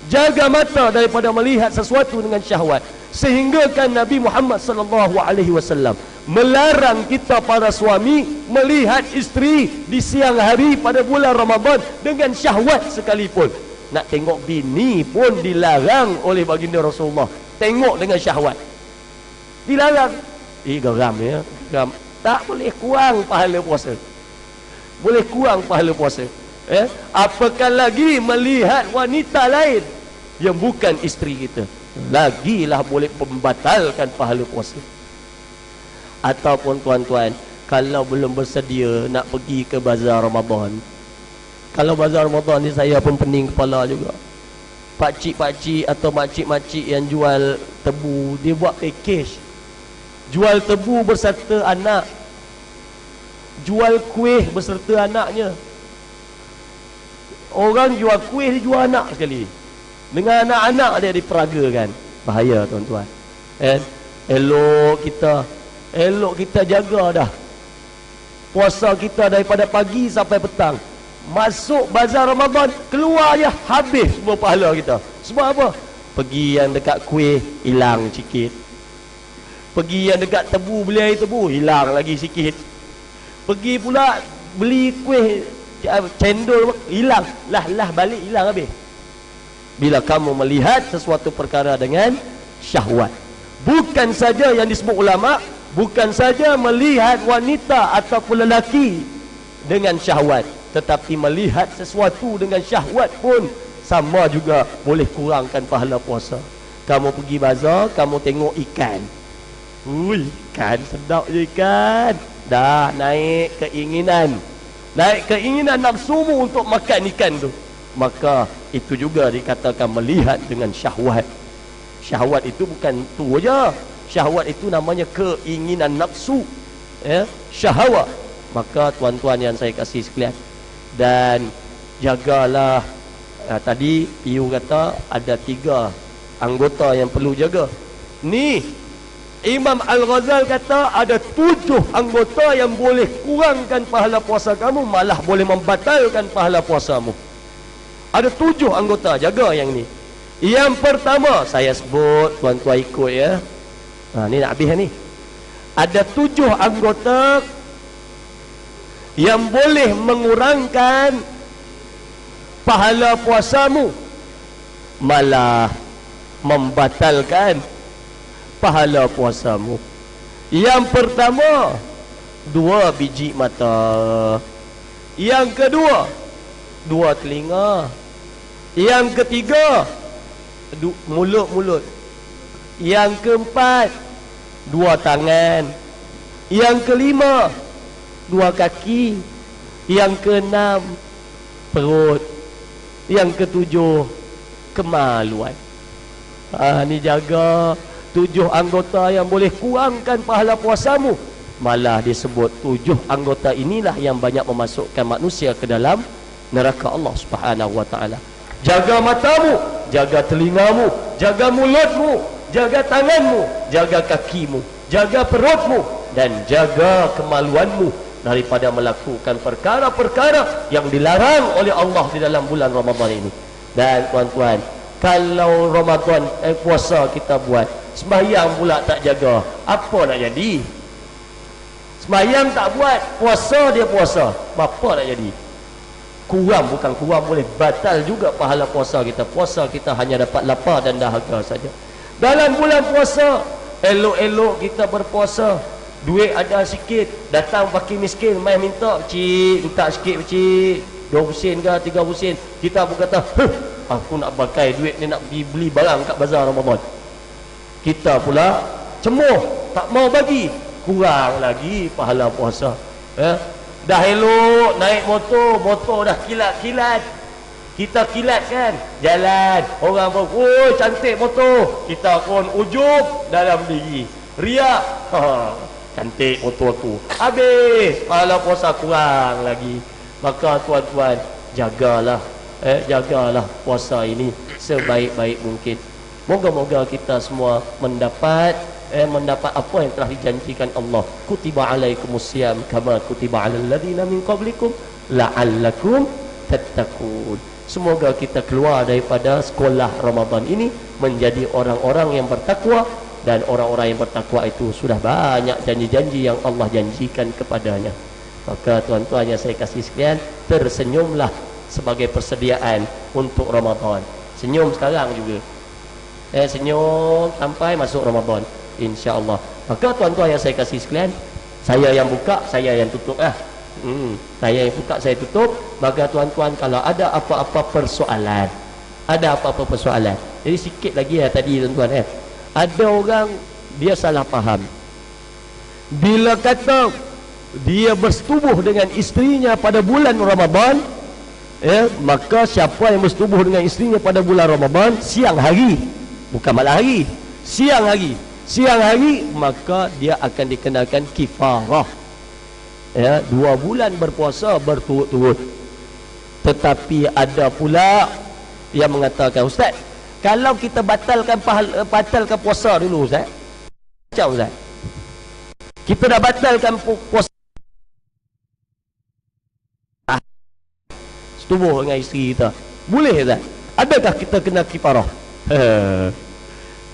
D: Jaga mata daripada melihat sesuatu dengan syahwat. Sehingga kan Nabi Muhammad sallallahu alaihi wasallam melarang kita para suami melihat isteri di siang hari pada bulan Ramadan dengan syahwat sekalipun. Nak tengok bini pun dilarang oleh baginda Rasulullah. Tengok dengan syahwat, dilarang. Geram ya, geram. Tak boleh kurang pahala puasa. Boleh kurang pahala puasa. Apakah lagi melihat wanita lain yang bukan isteri kita, lagilah boleh membatalkan pahala puasa. Ataupun tuan-tuan, kalau belum bersedia nak pergi ke bazar Ramadan, kalau bazar Ramadan ni saya pun pening kepala juga. Pakcik-pakcik atau makcik-makcik yang jual tebu, dia buat package, jual tebu berserta anak, jual kuih berserta anaknya. Orang jual kuih, dia jual anak sekali, dengan anak-anak dia diperagakan. Bahaya tuan-tuan. Elok kita jaga dah puasa kita daripada pagi sampai petang. Masuk bazar Ramadan, keluar je habis semua pahala kita. Sebab apa? Pergi yang dekat kuih, hilang sikit. Pergi yang dekat tebu, beli air tebu, hilang lagi sikit. Pergi pula beli kuih cendol, hilang. Lah balik, hilang habis. Bila kamu melihat sesuatu perkara dengan syahwat, bukan saja yang disebut ulama, bukan saja melihat wanita ataupun lelaki dengan syahwat, tetapi melihat sesuatu dengan syahwat pun sama juga boleh kurangkan pahala puasa. Kamu pergi bazar, kamu tengok ikan, ikan sedap je ikan, dah naik keinginan nafsumu untuk makan ikan tu, maka itu juga dikatakan melihat dengan syahwat. Syahwat itu bukan tu aja. Syahwat itu namanya keinginan nafsu, syahwat. Maka tuan-tuan yang saya kasih sekalian, dan jagalah. Tadi Piu kata ada 3 anggota yang perlu jaga. Ni Imam Al-Ghazal kata ada 7 anggota yang boleh kurangkan pahala puasa kamu, malah boleh membatalkan pahala puasamu. Ada 7 anggota, jaga yang ni. Yang pertama saya sebut, tuan-tuan ikut ya. Ni nak habis ni. Ada 7 anggota yang boleh mengurangkan pahala puasamu, malah membatalkan pahala puasamu. Yang pertama, 2 biji mata. Yang kedua, 2 telinga. Yang ketiga, mulut. Yang keempat, 2 tangan. Yang kelima, 2 kaki. Yang ke-6 perut. Yang ke-7 kemaluan. Ni jaga 7 anggota yang boleh kurangkan pahala puasamu. Malah disebut 7 anggota inilah yang banyak memasukkan manusia ke dalam neraka Allah Subhanahu wa taala. Jaga matamu, jaga telingamu, jaga mulutmu, jaga tanganmu, jaga kakimu, jaga perutmu, dan jaga kemaluanmu daripada melakukan perkara-perkara yang dilarang oleh Allah di dalam bulan Ramadan ini. Dan tuan-tuan, kalau Ramadan puasa kita buat, sembahyang pula tak jaga, apa nak jadi? Sembahyang tak buat, puasa dia puasa, apa nak jadi? Kurang, bukan kurang, boleh batal juga pahala puasa kita. Puasa kita hanya dapat lapar dan dahaga saja. Dalam bulan puasa, elok-elok kita berpuasa. Duit ada sikit, datang fakir miskin main minta, cik minta sikit cik, 20 sen ke 30 sen. Kita pun kata, aku nak pakai duit ni nak pergi beli barang kat bazar Ramadan. Kita pula cemuh, tak mau bagi, kurang lagi pahala puasa. Dah elok naik motor dah kilat-kilat, kita kilat kan jalan, orang pun oh cantik motor, kita pun ujub dalam diri, riak, cantik motor tu, habis pahala puasa kurang lagi. Maka tuan-tuan, jagalah puasa ini sebaik-baik mungkin. Moga-moga kita semua mendapat apa yang telah dijanjikan Allah. Kutiba alaikumusiyam kama kutiba alal ladzina min qablikum la'allakum tattaqun. Semoga kita keluar daripada sekolah Ramadan ini menjadi orang-orang yang bertakwa, dan orang-orang yang bertakwa itu sudah banyak janji-janji yang Allah janjikan kepadanya. Maka tuan-tuan yang saya kasih sekalian, tersenyumlah sebagai persediaan untuk Ramadan. Senyum sekarang juga, senyum sampai masuk Ramadan, insya-Allah. Maka tuan-tuan yang saya kasih sekalian, saya yang buka, saya yang tutup saya yang buka, saya tutup. Maka tuan-tuan, kalau ada apa-apa persoalan, jadi sikit lagi tadi tuan-tuan, ada orang dia salah faham bila kata dia bersetubuh dengan isterinya pada bulan Ramadan. Maka siapa yang bersetubuh dengan isterinya pada bulan Ramadan siang hari, bukan malam hari, siang hari, maka dia akan dikenakan kifarah, 2 bulan berpuasa berturut-turut. Tetapi ada pula yang mengatakan, Ustaz, kalau kita batalkan puasa dulu, Ustaz, macam Ustaz, kita dah batalkan puasa, setubuh dengan isteri kita, boleh tak? Adakah kita kena kifarah?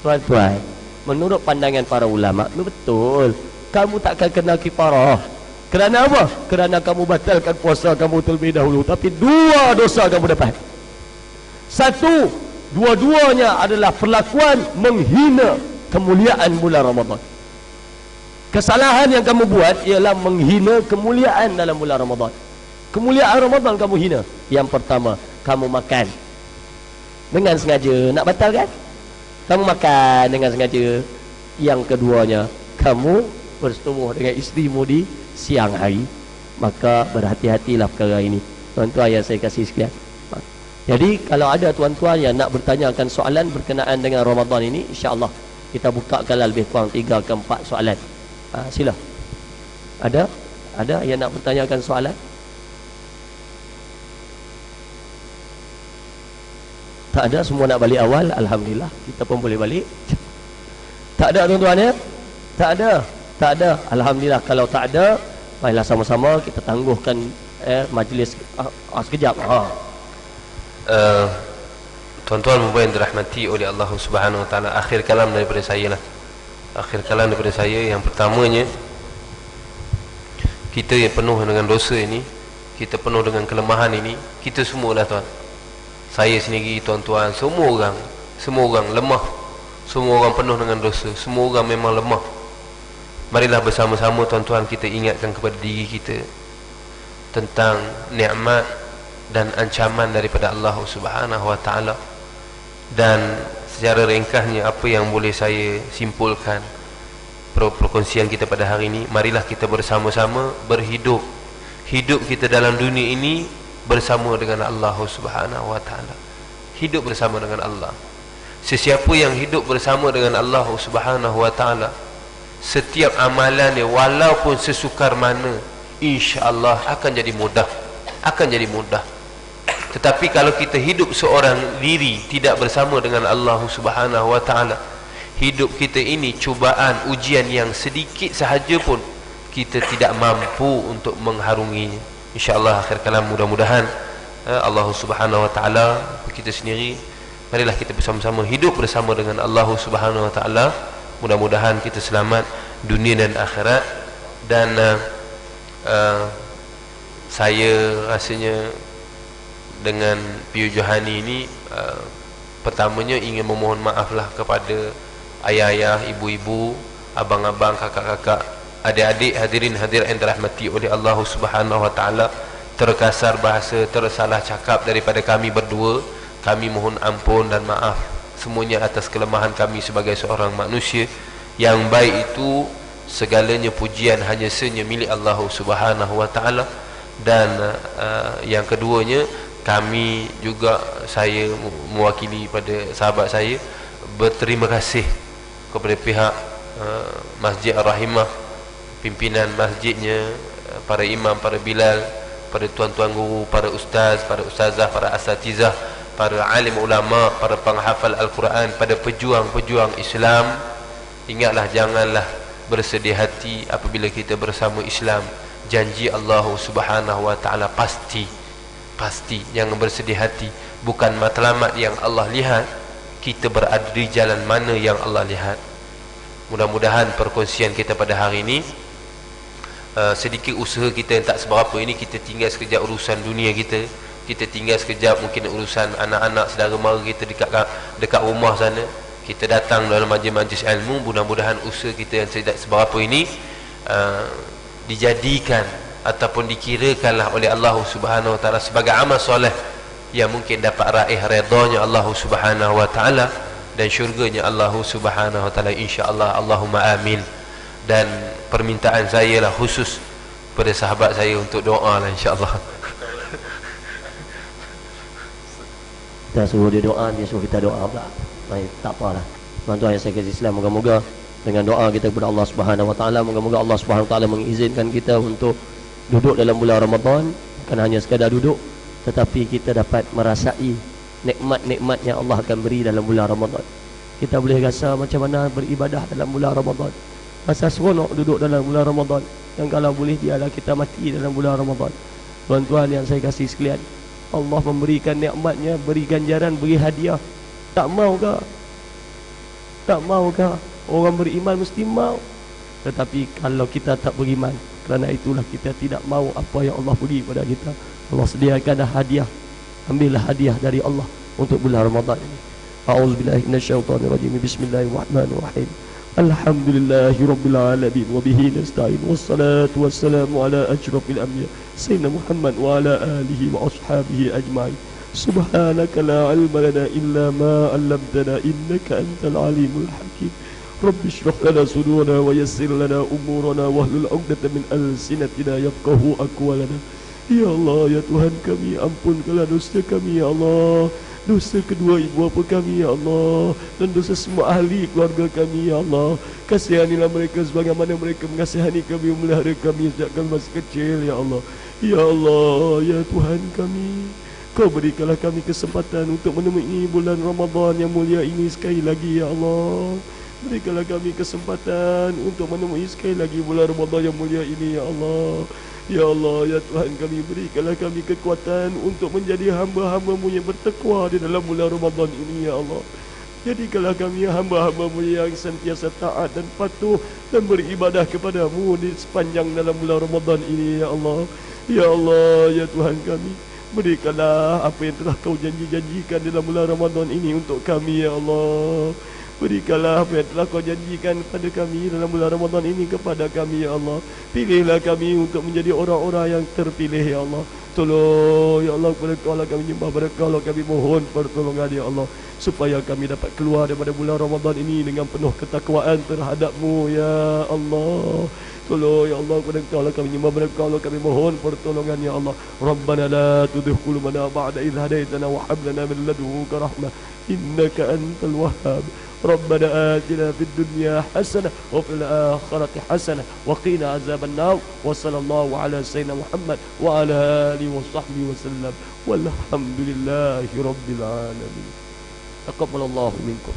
D: Tuan-tuan, menurut pandangan para ulama, betul, kamu takkan kena kifarah. Kerana apa? Kerana kamu batalkan puasa kamu terlebih dahulu. Tapi 2 dosa kamu dapat. 1, dua-duanya adalah perlakuan menghina kemuliaan bulan Ramadan. Kesalahan yang kamu buat ialah menghina kemuliaan dalam bulan Ramadan. Kemuliaan Ramadan kamu hina. Yang pertama, kamu makan dengan sengaja, nak batalkan, kamu makan dengan sengaja. Yang keduanya, kamu bersetubuh dengan isterimu di siang hari. Maka berhati-hatilah perkara ini, tuan-tuan yang saya kasih sekalian. Jadi kalau ada tuan-tuan yang nak bertanyakan soalan berkenaan dengan Ramadan ini, insya-Allah kita bukakanlah lebih kurang 3 ke 4 soalan. Sila. Ada yang nak bertanyakan soalan? Tak ada, semua nak balik awal. Alhamdulillah, kita pun boleh balik. Tak ada tuan-tuan ya? Tak ada. Alhamdulillah. Kalau tak ada, baiklah sama-sama kita tangguhkan majlis sekejap.
C: Tuan-tuan yang dirahmati oleh Allah Subhanahu wa taala, akhir kalam daripada saya yang pertamanya, kita yang penuh dengan dosa ini, kita penuh dengan kelemahan ini, kita semualah tuan, saya sendiri, tuan-tuan, semua orang lemah, semua orang penuh dengan dosa, semua orang memang lemah. Marilah bersama-sama tuan-tuan kita ingatkan kepada diri kita tentang nikmat dan ancaman daripada Allah Subhanahu wa taala. Dan secara ringkasnya apa yang boleh saya simpulkan, perkongsian kita pada hari ini. Marilah kita bersama-sama berhidup. Hidup kita dalam dunia ini bersama dengan Allah Subhanahu wa taala. Hidup bersama dengan Allah. Sesiapa yang hidup bersama dengan Allah Subhanahu wa taala, setiap amalannya walaupun sesukar mana, insya-Allah akan jadi mudah. Akan jadi mudah. Tetapi kalau kita hidup seorang diri tidak bersama dengan Allah Subhanahu wa taala, hidup kita ini cubaan, ujian yang sedikit sahaja pun kita tidak mampu untuk mengharunginya. Insya-Allah akhir kalam, mudah-mudahan Allah Subhanahu wa taala, kita sendiri, marilah kita bersama-sama hidup bersama dengan Allah Subhanahu wa taala. Mudah-mudahan kita selamat dunia dan akhirat. Dan saya rasanya dengan Piyu Johani ini, pertamanya ingin memohon maaflah kepada ayah-ayah, ibu-ibu, abang-abang, kakak-kakak, adik-adik, hadirin hadirat yang dirahmati oleh Allah Subhanahu wa taala. Terkasar bahasa, tersalah cakap daripada kami berdua, kami mohon ampun dan maaf semuanya atas kelemahan kami sebagai seorang manusia. Yang baik itu segalanya pujian hanya senya milik Allah Subhanahu wa taala. Dan yang keduanya, kami juga, saya mewakili pada sahabat saya, berterima kasih kepada pihak Masjid Ar-Rahimah, pimpinan masjidnya, para imam, para bilal, para tuan-tuan guru, para ustaz, para ustazah, para asatizah, para alim ulama, para penghafal Al-Quran, pada pejuang-pejuang Islam. Ingatlah, janganlah bersedih hati apabila kita bersama Islam. Janji Allah Subhanahu wa taala pasti, jangan bersedih hati. Bukan matlamat yang Allah lihat, kita berada di jalan mana yang Allah lihat. Mudah-mudahan perkongsian kita pada hari ini, sedikit usaha kita yang tak seberapa ini, kita tinggal sekejap urusan dunia kita, kita tinggal sekejap mungkin urusan anak-anak saudara mara kita dekat rumah sana, kita datang dalam majlis-majlis ilmu. Mudah-mudahan usaha kita yang tidak seberapa ini dijadikan ataupun dikirakanlah oleh Allah Subhanahu wa taala sebagai amal soleh yang mungkin dapat raih redanya Allah Subhanahu wa taala dan syurganya Allah Subhanahu wa taala, insya-Allah. Allahumma amin. Dan permintaan saya lah khusus pada sahabat saya untuk doa lah, insya-Allah.
D: Kita suruh dia doa, dia suruh kita doa pula. Baik, tak apalah. Tuan-tuan yang saya kasih Islam, moga-moga dengan doa kita kepada Allah Subhanahu wa taala, moga-moga Allah Subhanahu wa taala mengizinkan kita untuk duduk dalam bulan Ramadan, bukan hanya sekadar duduk, tetapi kita dapat merasai nikmat-nikmat yang Allah akan beri dalam bulan Ramadan. Kita boleh rasa macam mana beribadah dalam bulan Ramadan, rasa seronok duduk dalam bulan Ramadan. Dan kalau boleh, biarlah kita mati dalam bulan Ramadan. Tuan-tuan yang saya kasih sekalian, Allah memberikan nikmatnya, beri ganjaran, beri hadiah. Tak maukah? Tak maukah? Orang beriman mesti mau. Tetapi kalau kita tak beriman, kerana itulah kita tidak mau apa yang Allah beri pada kita. Allah sediakan dah hadiah. Ambillah hadiah dari Allah untuk bulan Ramadan ini. A'udzubillahi minasyaitonirrajim. Bismillahirrahmanirrahim. Alhamdulillahirabbil alamin wa bihi nasta'in. Wassalatu wassalamu ala asyrafil anbiya sayyidina Muhammad wa ala alihi wa ashabihi ajma'in. Subhanaka la ilma lana illa ma 'allamtana innaka antal alimul hakim. Rabbi shrah lana sudurana wa yassir lana umurana wahlul 'uqdatam min alsinatina yafqahu aqwalana. Ya Allah, ya Tuhan kami, ampunkanlah dosa kami ya Allah, dosa kedua ibu bapa kami ya Allah, dan dosa semua ahli keluarga kami ya Allah. Kasihanilah mereka sebagaimana mereka mengasihani kami, memelihara kami sejak kami masih kecil ya Allah. Ya Allah, ya Tuhan kami, Kau berikanlah kami kesempatan untuk menemui bulan Ramadan yang mulia ini sekali lagi ya Allah. Berikanlah kami kesempatan untuk menemui sekali lagi bulan Ramadan yang mulia ini ya Allah. Ya Allah, ya Tuhan kami, berikanlah kami kekuatan untuk menjadi hamba-hamba-Mu yang bertakwa di dalam bulan Ramadan ini ya Allah. Jadikanlah kami hamba-hamba-Mu yang sentiasa taat dan patuh dan beribadah kepada-Mu di sepanjang dalam bulan Ramadan ini ya Allah. Ya Allah, ya Tuhan kami, berikanlah apa yang telah Kau janji-janjikan dalam bulan Ramadan ini untuk kami ya Allah. Berikanlah apa yang telah Kau janjikan kepada kami dalam bulan Ramadan ini kepada kami ya Allah. Pilihlah kami untuk menjadi orang-orang yang terpilih ya Allah. Tolong ya Allah kepada Kau lah kami nyembah, kepada Kau lah kami mohon pertolongan ya Allah, supaya kami dapat keluar daripada bulan Ramadan ini dengan penuh ketakwaan terhadap-Mu ya Allah. Tolong ya Allah kepada Kau lah kami nyembah, kepada Kau lah kami mohon pertolongan ya Allah. Rabbana la tuzigh qulubana ba'da idh hadaitana wa hab lana min ladunka rahmah innaka antal wahhab. ربنا آتنا في الدنيا حسنة وفي الآخرة حسنة وقنا عذاب النار وصلى الله على سيدنا محمد وعلى آله وصحبه وسلم والحمد لله رب العالمين. تقبل الله منكم.